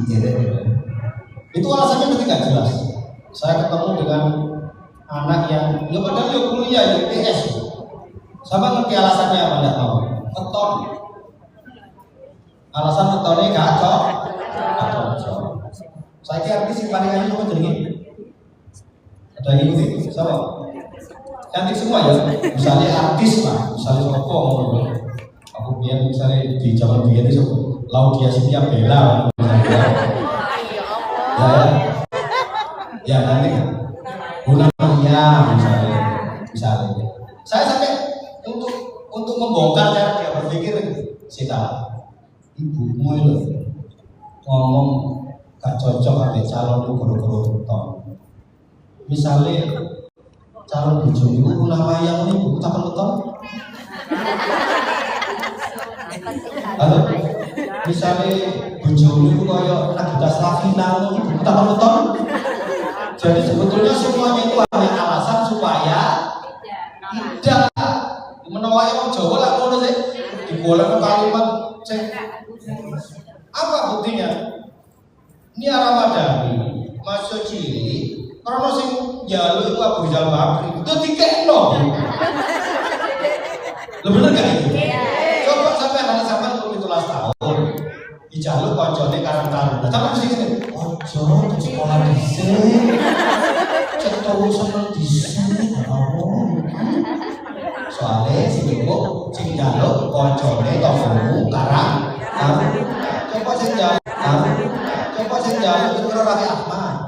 itu alasannya mesti nggak jelas. Saya ketemu dengan anak yang ya padahal dia kuliah ya PS. Sama ngerti alasannya apa enggak tahu? Keton. Alasan ketonnya nggak cocok. Saya kira artis yang paling aneh apa jadi? Ada yang ngikutin? Siapa? Cantik semua ya. Misalnya artis lah, misalnya Soko. Aku biar misalnya di zaman biar itu Laudia Cynthia Bella. Ya nanti gunanya misalnya. Saya sampai untuk membongkar cara dia berpikir, Sita, ibumu itu ngomong gak cocok ada calon itu guru-guru ton. Misalnya calon bojo itu nama yang ibu tak beton. Halo, misalnya bojo itu kayak Nagita Slavina ibu tak beton. Jadi sebetulnya semuanya itu hanya alasan supaya tidak menolak orang Jawa lah kalau sih digolong kalimat cek. Apa buktinya? Ini Ramadhani masuk cili karena sing jalu itu Abu Rizal Bakri itu dikekno. Lo bener gak itu? Coba sampai anak sampai 17 tahun dijaluk koncone karang taruna. Tapi mesti ngene, ojo cek sekolah dhisik. Cek tau seneng dhisik. Soale sing cukup sing jaluk koncone tokomu karang taruna. Coba sing jaluk coba sing jaluk itu karo Raffi Ahmad.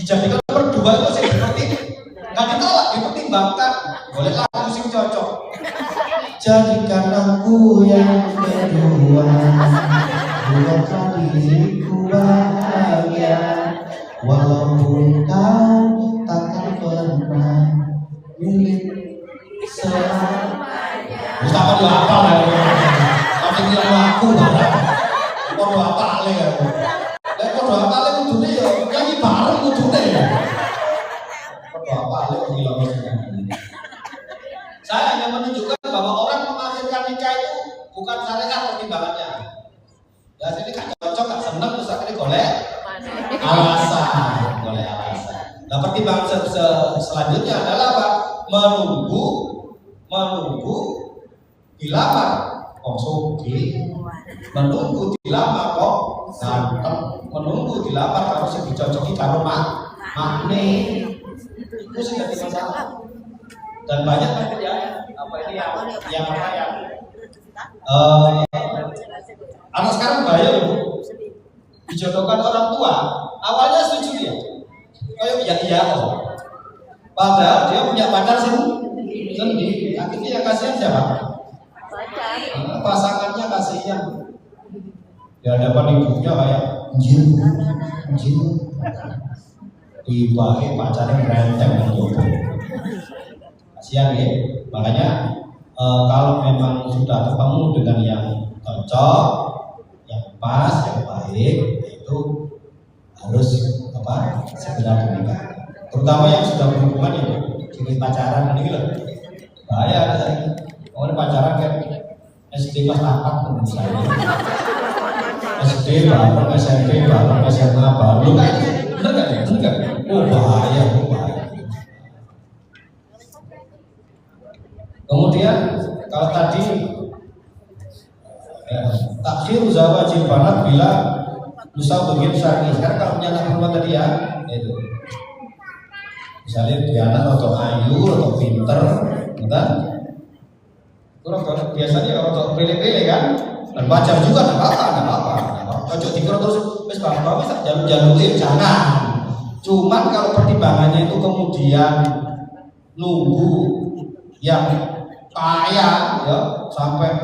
Dijadikan berdua itu sih seperti nggak ditolak, dipertimbangkan. Boleh lagu sing cocok. Jadikan aku yang kedua, buatlah diriku bahagia, walaupun kau takkan pernah milik selamanya. Mustahil lu apa lah? Tapi bilang aku barang, kau lu apa le ya? Kau lu apa le kudune ya? Nyanyi bareng kudune ya? Kau lu apa le bilang saya hanya menunjukkan bahwa orang mengakhirkan nikah itu bukan syariat pertimbangannya. Ya jadi gak cocok, gak seneng, terus akhirnya golek alasan. Nah pertimbangan selanjutnya adalah apa? Menunggu dilamar kok sugi, menunggu dilamar kok ganteng, menunggu dilamar kalau sih dicocoki karo makne. Itu sih jadi masalah. Dan banyak kan ya apa ini yang anak sekarang bahaya loh, dijodohkan orang tua awalnya setuju ya, kayak iya loh, padahal dia punya pacar sendiri, akhirnya yang kasihan siapa? Pasangannya kasihan, di hadapan ibunya kayak anjir, tiba-tiba pacarnya berenteng menjodoh. Kasihan ya, makanya kalau memang sudah ketemu dengan yang cocok, yang pas, yang baik, itu harus segera dinikah. Terutama yang sudah berhubungan ya, jenis pacaran ini loh, bahaya ada. Orang pacaran kayak SD kelas 4 menurut saya, SD bareng SMP bareng SMA bareng, lu kayak bener nggak? Oh bahaya. Kemudian kalau tadi takhir zawajil banat bila lusa bagian syar'i. Sekarang kalau punya anak perempuan tadi ya, itu misalnya dia anak atau ayu atau pinter, kan? Kurang biasanya kalau untuk pilih-pilih kan, dan wajar juga nggak apa-apa. Cocok dikira terus, wes bapak bisa jalur-jalurin jangan. Cuman kalau pertimbangannya itu kemudian nunggu yang kaya ya sampai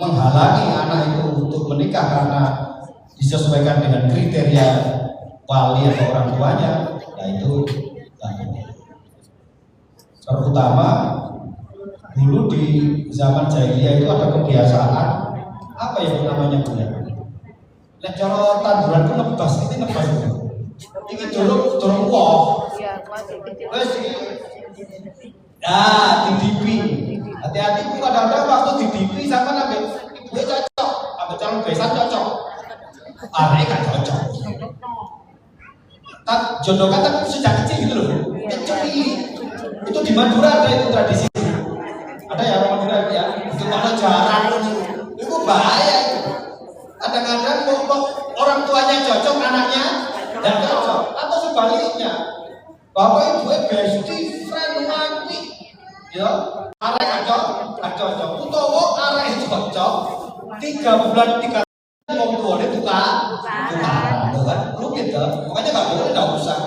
menghalangi anak itu untuk menikah karena disesuaikan dengan kriteria wali atau orang tuanya, ya itu terutama dulu di zaman jahiliyah itu ada kebiasaan apa ya namanya punya nek cara tanduran itu nebas ini dulu wah wes nah, didipi. Hati-hati bu, kadang-kadang waktu didipi sama nabi ibu cocok, sampai calon besan cocok, anaknya kan cocok. Tak jodoh kata sejak kecil gitu loh. Itu di Madura ada itu tradisi. Ada ya orang Madura ya, itu mana jarang itu bahaya itu. Kadang-kadang kok orang tuanya cocok, anaknya tidak cocok, atau sebaliknya. Bapak ibu bestie friend nanti, ya, arek cocok, utawa arek cocok, 3 bulan 3 tahun tuanya tukar, kan, rumit ya, makanya nggak boleh, nggak usah,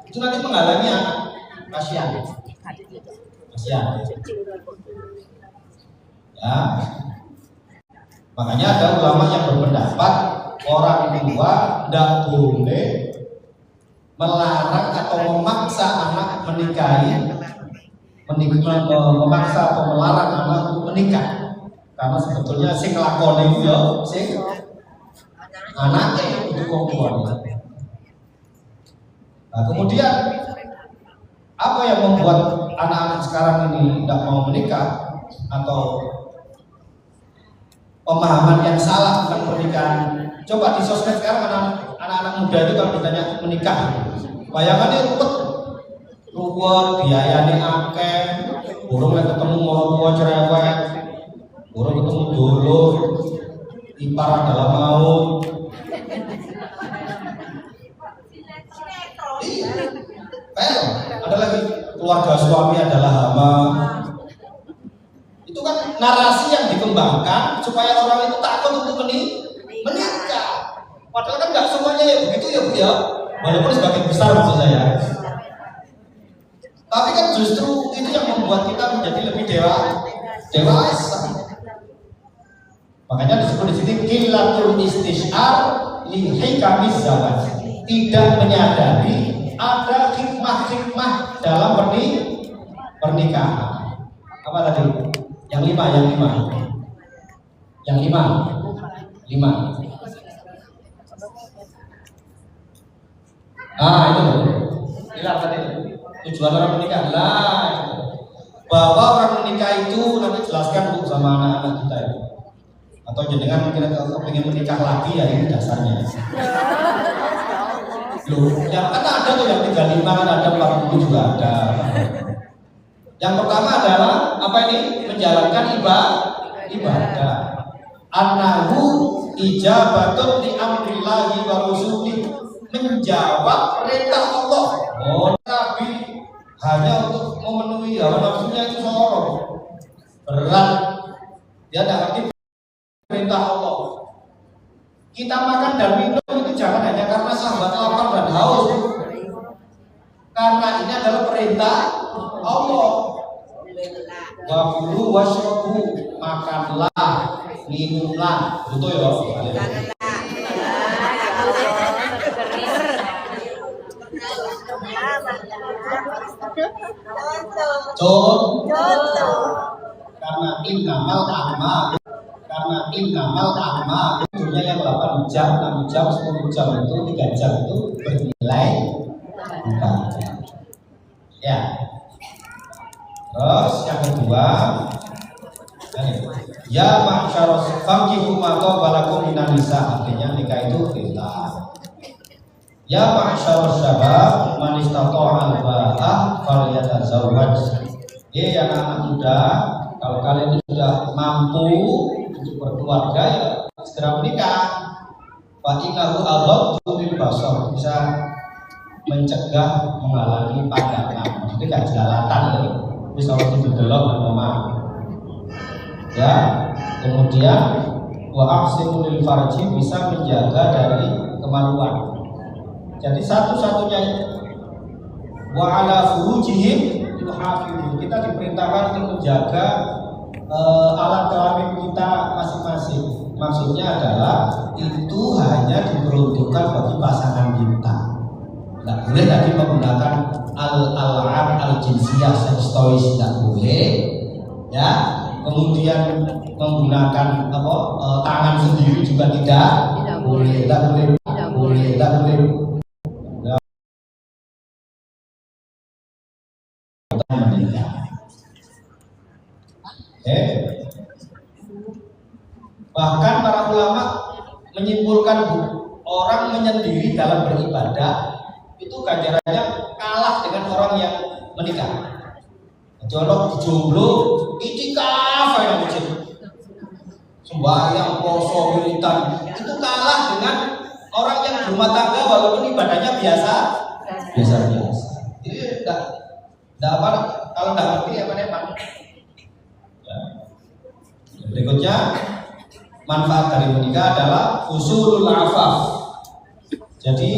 itu nanti menghalangi anak, kasihan, ya, makanya ada ulama yang berpendapat orang tua tidak boleh melarang atau memaksa anak menikahi, memaksa atau melarang anak menikah, karena sebetulnya sing lakoni itu ya sing anaknya itu wong tuanya. Nah kemudian apa yang membuat anak-anak sekarang ini tidak mau menikah atau pemahaman yang salah tentang pernikahan? Coba di sosmed sekarang anak-anak muda itu kalau ditanya menikah, bayangannya rupet. ruwet, biayane akeh, burung nek ketemu orang tua cerewet, burung ketemu dulur, ipar adalah maut. Ada lagi keluarga suami adalah hama. Itu kan narasi yang dikembangkan supaya orang itu takut untuk menikah. Padahal kan nggak semuanya ya begitu ya Bu ya. Walaupun sebagian besar maksud saya. Tapi kan justru itu yang membuat kita menjadi lebih dewasa. Makanya disebut di sini qillatul istishar li hikamiz zawaj. Tidak menyadari ada hikmah-hikmah dalam pernikahan. Apa tadi? Yang lima. Itu bilang tadi tujuan orang menikah lah, bahwa orang menikah itu nanti jelaskan Bu sama anak-anak kita itu. Atau jenengan mungkin ingin menikah lagi ya ini dasarnya. Loh, yang kan ada tuh yang 35 kan ada 40 juga ada. Yang pertama adalah apa ini? Menjalankan ibadah. Annahu ijabatun li amrillahi wa rusuli. Menjawab perintah Allah. Oh, Nabi hanya untuk memenuhi hawa nafsunya itu sorong. Berat. Dia tidak ngerti perintah Allah. Kita makan dan minum itu jangan hanya karena sahabat lapar dan haus. Karena ini adalah perintah Allah. Wa kulu washrabu, makanlah, minumlah. Betul ya? Contoh. Karena innamal a'mal dunia yang 8 jam, 6 jam, 10 jam itu 3 jam itu bernilai ibadah. Ya. Terus yang kedua, ya ma'syaros fankihu ma qabalakum minan nisa, artinya nikah itu perintah. Ya ma'syaros syabab man istata'a al-ba'ah falyatazawwaj. Ya anak-anak muda, kalau kalian sudah mampu untuk berkeluarga ya segera menikah. Wa innahu aghaddu lil basar, bisa mencegah menghalangi pandangan. Jadi gak jelalatan ya. Wis kalau itu delok memang. Ya, kemudian wa ahsinu lil farji, bisa menjaga dari kemaluan. Jadi satu-satunya wa ala furujihim yuhafidhu, kita diperintahkan untuk menjaga alat kelamin kita masing-masing. Maksudnya adalah itu hanya diperuntukkan bagi pasangan kita. Tidak boleh tadi menggunakan al-al'ab al-jinsiyah sekstois, tidak boleh. Ya, kemudian menggunakan tangan sendiri juga tidak boleh. Bahkan para ulama menyimpulkan orang menyendiri dalam beribadah itu ganjarannya kalah dengan orang yang menikah. Jodoh jomblo itikaf yang kecil, sembahyang poso militan, itu kalah dengan orang yang berumah tangga walaupun ibadahnya biasa. Jadi tidak apa, kalau tidak ngerti apa memang. Ya. Berikutnya, manfaat dari menikah adalah usulul afaf. Jadi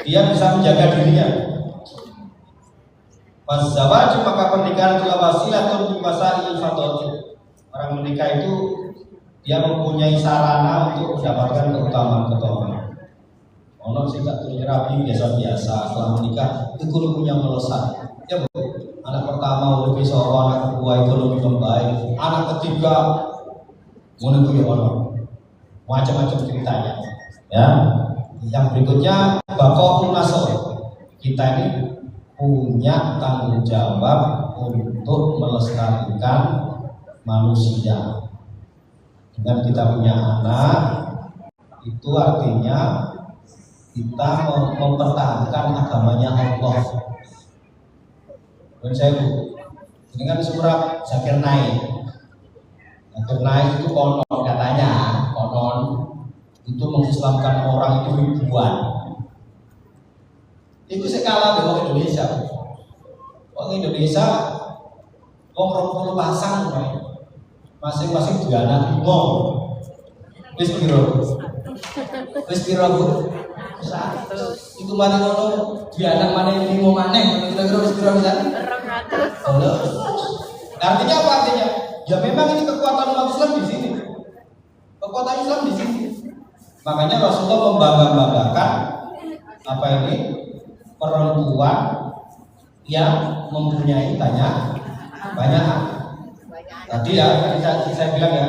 dia bisa menjaga dirinya. Wazawaj, maka pernikahan adalah wasilatun biwasail fadhil. Orang menikah itu dia mempunyai sarana untuk mendapatkan keutamaan. Ono sing tak rapi biasa-biasa, setelah menikah itu punya melesat. Ya Bu, anak pertama lebih seorang, anak kedua ekonomi membaik, anak ketiga menunggu ya ono. Macam-macam ceritanya. Ya. Yang berikutnya baqaul nasl. Kita ini punya tanggung jawab untuk melestarikan manusia. Dengan kita punya anak, itu artinya kita mempertahankan agamanya Allah. Dan saya ini kan surat Zakir Naik. Zakir Naik itu konon katanya, konon itu mengislamkan orang itu ribuan. Itu sekala dengan Indonesia. Orang Indonesia, orang 20 pasang, masing-masing 2 anak 5. Wis piro Bu? 100. Itu mari ngono, 2 anak maneh 5 maneh, kira-kira wis piro pisan? 200. Artinya apa artinya? Ya memang ini kekuatan umat Islam di sini. Kekuatan Islam di sini. Makanya Rasulullah membangga-banggakan apa ini? Perempuan yang mempunyai banyak anak. Tadi ya, saya bilang ya,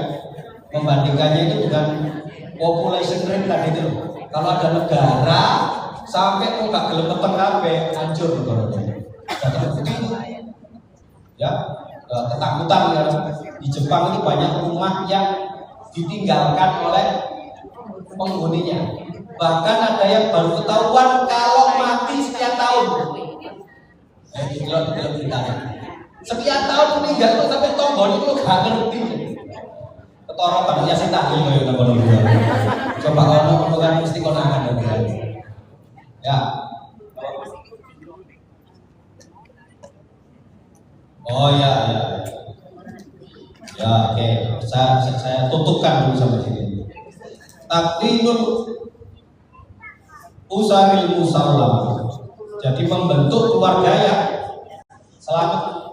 membandingkannya itu dengan population rate tadi itu. Kalau ada negara sampai mau nggak gelem peteng kabeh, hancur negaranya. Ya, ketakutan ya. Di Jepang itu banyak rumah yang ditinggalkan oleh penghuninya. Bahkan ada yang baru ketahuan kalau mati sekian tahun. Sekian tahun meninggal kok sampai tombol itu gak ngerti. Ketara padanya sih tahlil kaya ngono. Coba ono kan mesti konangan ya. Oh ya. Ya oke. Saya tutupkan dulu sampai sini. Takdinul usaril musawwam. Jadi membentuk keluarga yang selamat.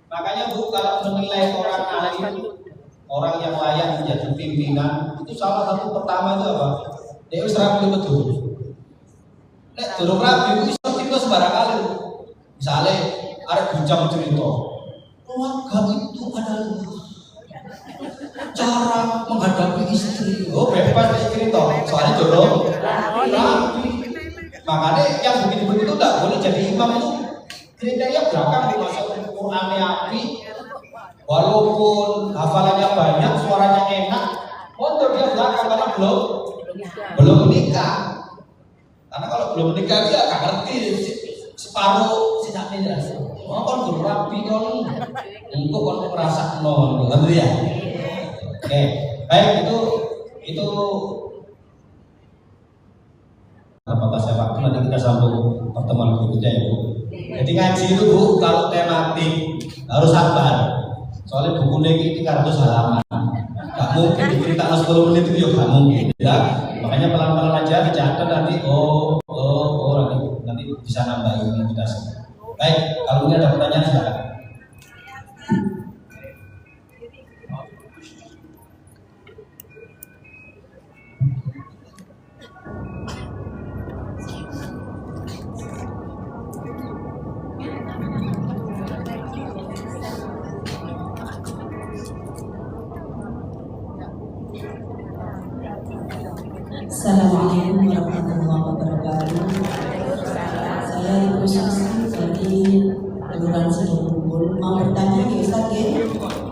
Makanya Bu, kalau menilai orang alim, orang yang layak menjadi pimpinan, itu salah satu pertama itu apa? Dia harus rapi betul. Nek durung rapi itu iso sembarang kali. Misalnya ada bujang cerita, keluarga itu adalah cara menghadapi istri. Oh bebas cerita, soalnya dorong rapi. Makanya yang begitu-begitu tidak boleh jadi imam itu. Ceritanya belakang dimasuk Qurannya api, walaupun hafalannya banyak, suaranya enak, mundur dia belakang karena belum menikah. Karena kalau belum menikah dia gak ngerti separuh sisanya jelas. Oh kan belum rapi kan, untuk kan merasa nol, kan ya. Oke, baik itu. Apakah saya waktu nanti kita sambung pertemuan berikutnya ya Bu. Jadi ngaji itu Bu, kalau tematik harus sabar. Soalnya buku ini 300 halaman. Gak mungkin diceritakan 10 menit itu ya gak mungkin ya. Makanya pelan-pelan aja dicatat nanti nanti bisa nambah ilmu kita semua. Baik, kalau ini ada pertanyaan silakan. Assalamualaikum warahmatullahi wabarakatuh. Saya Ibu Susi dari Kelurahan Sidokumpul mau bertanya nih Ustaz ya,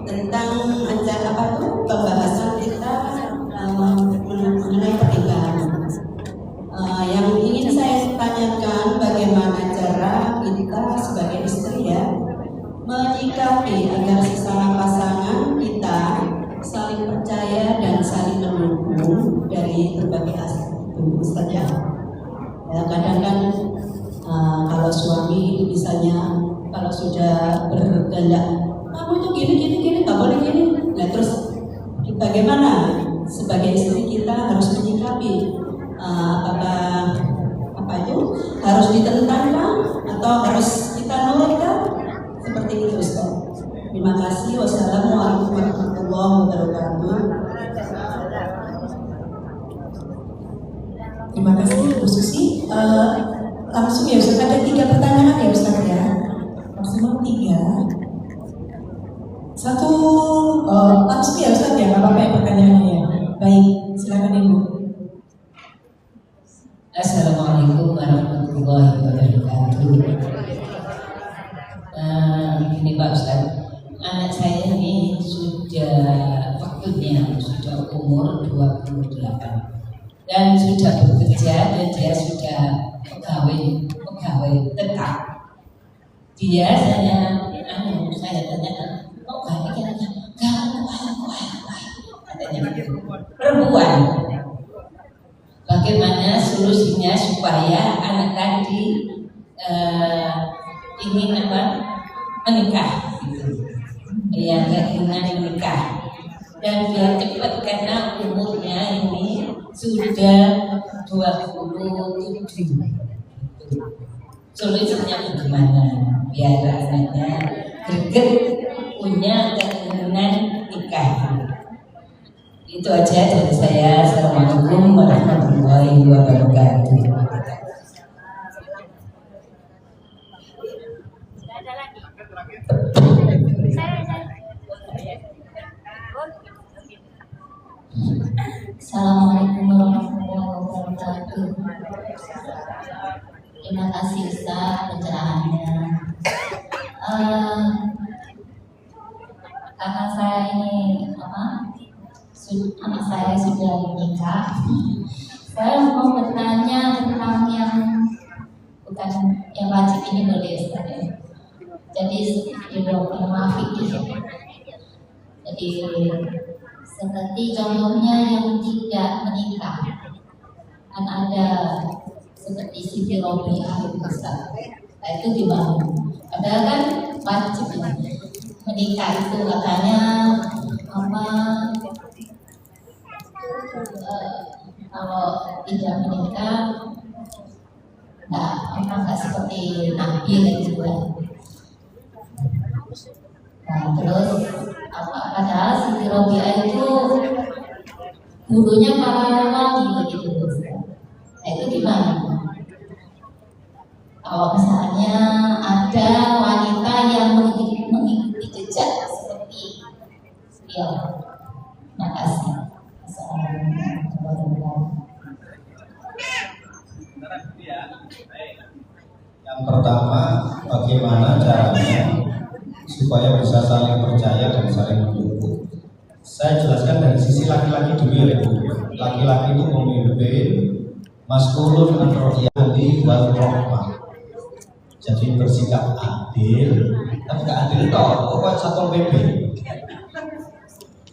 tentang acara apa tuh pembahasan kita mengenai pernikahan. Yang ingin saya tanyakan bagaimana cara kita sebagai istri ya menyikapi agar sesama pasangan kita saling percaya dan saling mendukung dari berbagai aspek Ustaz ya. Kadang kan kalau suami misalnya kalau sudah berkehendak kamu tuh gini nggak boleh gini, nah terus bagaimana sebagai istri kita harus menyikapi apakah apa itu harus ditentang atau harus kita nurutkan seperti itu Ustaz. Terima kasih. Wassalamualaikum warahmatullahi wabarakatuh. Terima kasih Bu Susi. Langsung ya Ustaz, ada 3 pertanyaan ya Ustaz ya, maksimal 3. Satu langsung ya Ustaz ya, apa yang pertanyaannya ya. Baik, silakan Ibu. Assalamualaikum warahmatullahi wabarakatuh. Ini Pak Ustaz, anak saya ini sudah waktunya sudah umur 28. dan sudah bekerja dan dia sudah pegawai tetap. Dia saya tanya, kok katanya gitu. Perempuan. Bagaimana solusinya supaya anak tadi ingin menikah gitu. Ya, keinginan menikah dan biar cepat karena umurnya ini sudah 27. Solusinya bagaimana biar anaknya greget punya keinginan nikah. Itu aja dari saya. Assalamualaikum warahmatullahi wabarakatuh. Assalamualaikum warahmatullahi wabarakatuh. Terima kasih Ustaz pencerahannya. Karena saya ini anak saya sudah menikah, saya mau bertanya tentang yang bukan yang wajib ini boleh Ustaz ya. Jadi maaf fikih. Jadi seperti contohnya yang tidak menikah, kan ada seperti Siti Robiah Ustaz. Nah, itu gimana? Padahal kan wajib menikah itu katanya kalau tidak menikah nggak seperti Nabi gitu kan. Nah terus padahal Siti Robiah itu gurunya para wali gitu. Nah itu gimana? Kalau misalnya ada wanita yang mengikuti jejak seperti dia. Terima kasih. Assalamualaikum warahmatullahi wabarakatuh. Yang pertama, bagaimana caranya supaya bisa saling percaya dan saling mendukung. Saya jelaskan dari sisi laki-laki dulu ya. Laki-laki itu memimpin maskulun antroyali wal rahmah. Jadi bersikap adil, tapi gak adil toh, pokoknya satu PP.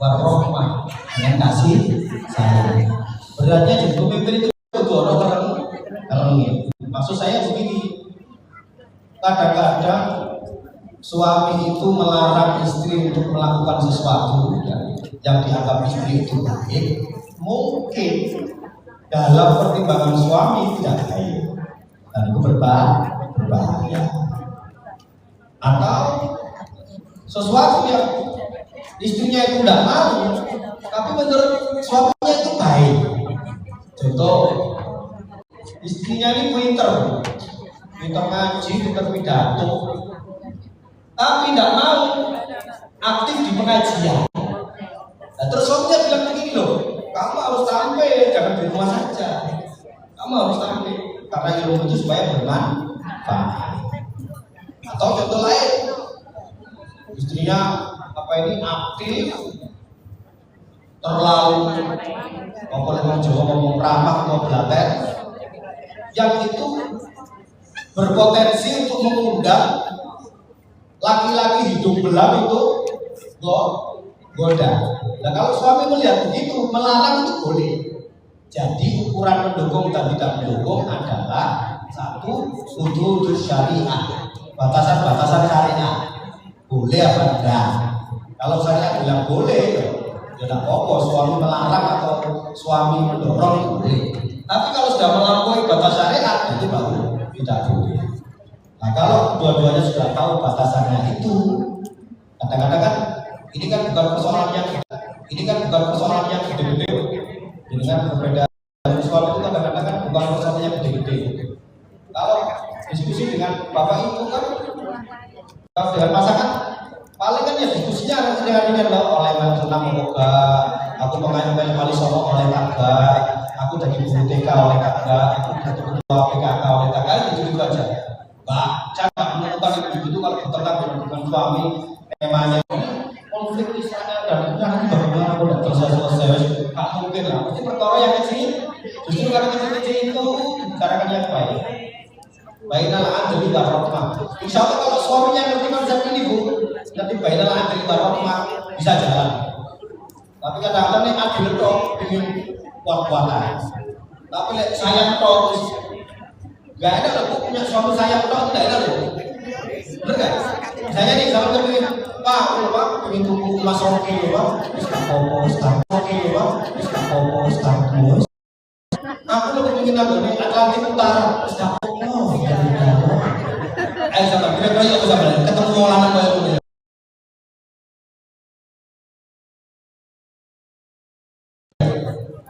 Wal rahmah dengan kasih sayang. Beratnya jadi pemimpin itu orang terang. Maksud saya begini. Kadang-kadang suami itu melarang istri untuk melakukan sesuatu yang dianggap istri itu baik, mungkin dalam pertimbangan suami tidak baik dan itu berbahaya. Atau sesuatu yang istrinya itu tidak mau, tapi menurut suaminya itu baik. Contoh, istrinya ini pinter ngaji, pinter pidato, tapi tidak mau aktif di pengajian. Nah, terus suaminya bilang begini loh, kamu harus tampil, jangan di rumah saja. Kamu harus tampil karena ilmu itu supaya bermanfaat. Atau contoh lain, istrinya aktif, terlalu ngomong ramah atau belater, yang itu berpotensi untuk mengundang laki-laki hidung belang itu goda. Nah kalau suami melihat begitu, melarang itu boleh. Jadi ukuran mendukung dan tidak mendukung adalah satu, hudud syariah, batasan-batasan syariah. Boleh apa enggak? Kalau saya bilang boleh, ya tidak apa-apa. Suami melarang atau suami mendorong boleh. Tapi kalau sudah melampaui batas syariat itu baru tidak boleh. Nah kalau dua-duanya sudah tahu batasannya itu, kadang-kadang kan ini kan bukan persoalan yang gede-gede. Ini kan berbeda. Suami itu kadang-kadang kan bukan persoalan yang gede-gede. Kalau diskusi dengan bapak ibu kan, kalau dengan pasangan paling kan ya diskusinya dengan oleh tentang moga, aku pengen kali sono oleh tangga, aku jadi guru TK oleh tangga, aku jadi ketua PKK oleh tangga, gitu aja. Jangan menentukan itu kalau bertengkar dengan suami, temanya konflik di sana dan bagaimana aku tidak selesai, tak mungkin lah. Mesti perkara yang kecil itu dibicarakan yang baik. Bainal adli wa rahmah. Insya Allah kalau suaminya ngerti konsep ini Bu, ngerti bainal adli wa rahmah, bisa jalan. Tapi kadang-kadang nih adil toh ingin kuat-kuatan. Tapi sayang toh nggak ada loh Bu, punya suami sayang toh nggak ada loh. Bener nggak? Misalnya nih kalau kepingin Pak, pengen tuku emas roki loh Pak, bisa kompos, roki loh Pak, bisa kompos, aku lo kepingin apa nih? Atlantik Utara, bisa kompos. Ayo sama, kira-kira yuk sama, ketemu olahan baru nih.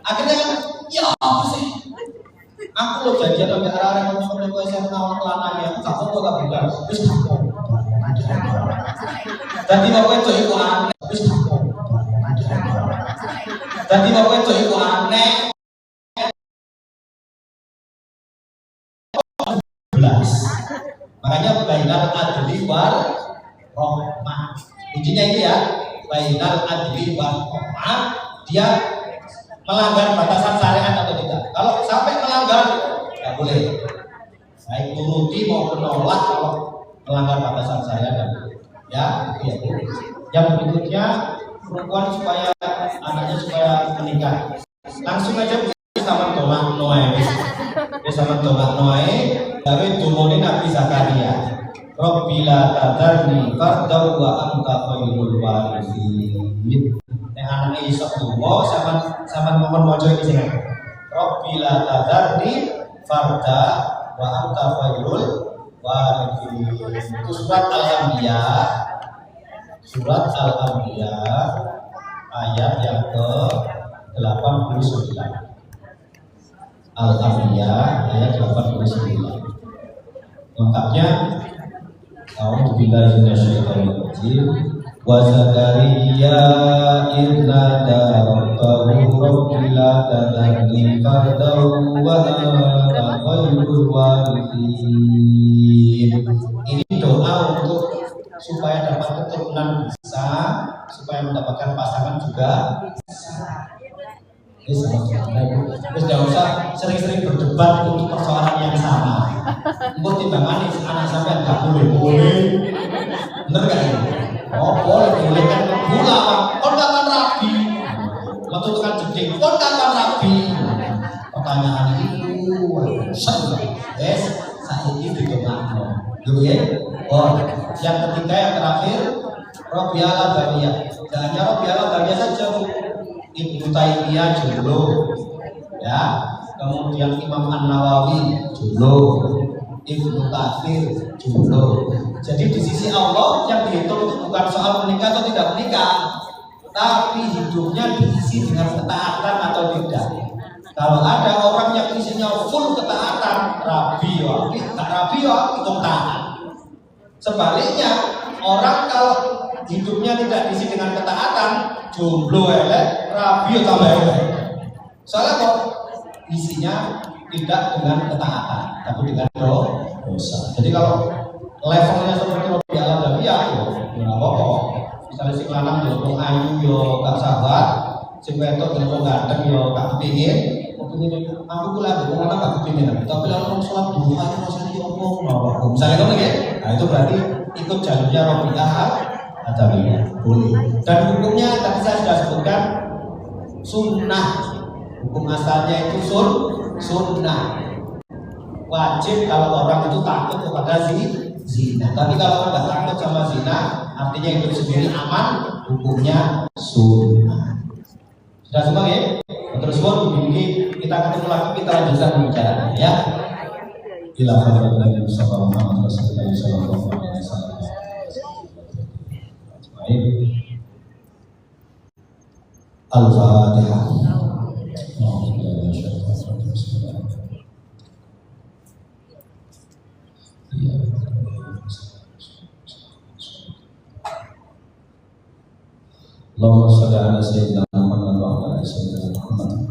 Akhirnya kan, ya apa sih? Aku lo janjian sampai arah-arah kamu sampai ke SMA lanangnya, aku tak mau gak bilang, bisa kompos. Tadi bapak itu ibu aneh, tadi bapak itu ibu aneh. 11. Makanya bainal adli war rahmah. Kuncinya itu ya, bainal adli war rahmah. Dia melanggar batasan syariat atau tidak. Kalau sampai melanggar, nggak boleh. Baik turuti maupun menolak kalau melanggar batasan syariat. Ya, iya. Yang berikutnya perempuan supaya anaknya supaya menikah. Langsung aja sama tolak Noe. Sama tolak Noe. Tapi tumone Nabi Zakaria. Rabbila tadarni fardaw wa anta khairul warithin. Nek anake iso tuwa sampean momon maca iki sing Rabbila tadarni farda wa anta khairul warithin. Itu surat Al-Anbiya. Surat Al-Anbiya ayat yang ke-89. Al-Anbiya ayat 89. Lengkapnya A'udzubillahi minasyaitonirrajim. Wa Zakaria idnada rabbahu rabbi la tadharni fardaw wa anta khairul warithin. Ini doa untuk supaya dapat keturunan bisa, supaya mendapatkan pasangan juga bisa. Ini terus tidak usah sering-sering berdebat untuk persoalan yang sama. Untuk timbangan anak sampai nggak boleh, bener gak ini? Oh boleh kan gula pak, kon kapan rabi? Waktu itu kan jeding, kon kapan rabi? Pertanyaan itu, saya ini didoakan, gitu ya. Oh, yang ketiga yang terakhir, Rabi'al Adawiyah. Jangan hanya Rabi'al Adawiyah saja. Ibnu Taimiyah jomblo, ya. Kemudian Imam An-Nawawi jomblo, Ibnu Katsir jomblo. Jadi di sisi Allah yang dihitung itu bukan soal menikah atau tidak menikah, tapi hidupnya diisi dengan ketaatan atau tidak. Kalau ada orang yang isinya full ketaatan, rabi ya, tak rabi ya, itu taat. Sebaliknya, orang kalau hidupnya tidak diisi dengan ketaatan, jomblo elek, rabi tambah elek. Soalnya kok isinya tidak dengan ketaatan, tapi dengan dosa. Jadi kalau levelnya seperti Robi Al-Adawiyah, ya nggak apa-apa. Misalnya si lanang jomblo ayu, yo gak sabar, si wetok jomblo ganteng, yo gak kepingin. Aku pula aku mana gak kepingin, tapi lalu sholat duha itu rasanya diomong, misalnya kamu ya, nah itu berarti ikut jalurnya Robi Al-Adawiyah, boleh. Dan hukumnya tadi saya sudah sebutkan sunnah, hukum asalnya itu sunnah. Wajib kalau orang itu takut kepada zina. Tapi kalau nggak takut sama zina, artinya hidup sendiri aman, hukumnya sunnah. Sudah semua ya? Terus begini kita ketemu lagi, kita lanjutkan pembicaraan ya. Ila hadratin Muhammad Rasulullah sallallahu alaihi wasallam. Baik. Al-Fatihah. Allahumma shalli ala sayyidina Muhammad wa ala ali sayyidina Muhammad.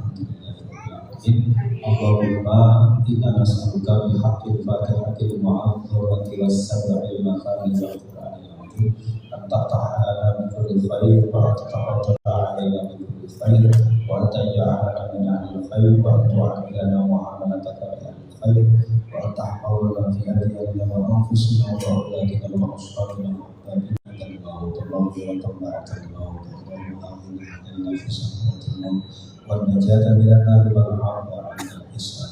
Allahumma inna nas'aluka bi haqqil fatihati mu'adzurati was-sab'il mathani wal qur'anil azim an ta'ala min kulli khair wa ta'ala alaina min kulli khair wa taj'alana min ahli khair wa tu'amilana muhammadatan الخير وأفتح قولنا في أدياننا وأنفسنا وأولادنا وأصحابنا وأحبابنا الموت المغفرة بعد الموت اللهم آمنا في سكرات الموت والنجاة من النار والعافية عن الحساب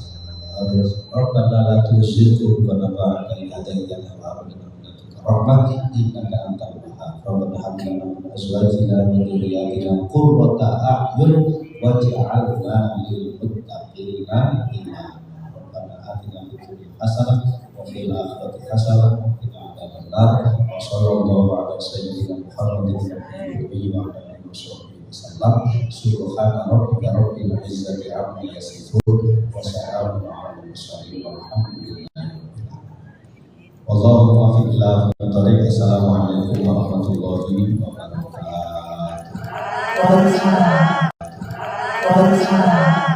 ربنا لا تزغ قلوبنا بعد إذ هديتنا وهب لنا من لدنك رحمة إنك أنت الوهاب ربنا هب لنا من أزواجنا وذرياتنا قرة أعين واجعلنا للمتقين إماما ربنا آتنا في الدنيا حسنة وفي الآخرة حسنة وقنا عذاب النار وصلى الله على سيدنا محمد النبي وعلى آله وصحبه وسلم سبحان ربك رب العزة عما يصفون وسلام على المرسلين والحمد لله والله موفق إلى الطريق. Assalamualaikum warahmatullahi wabarakatuh. Waalaikumsalam.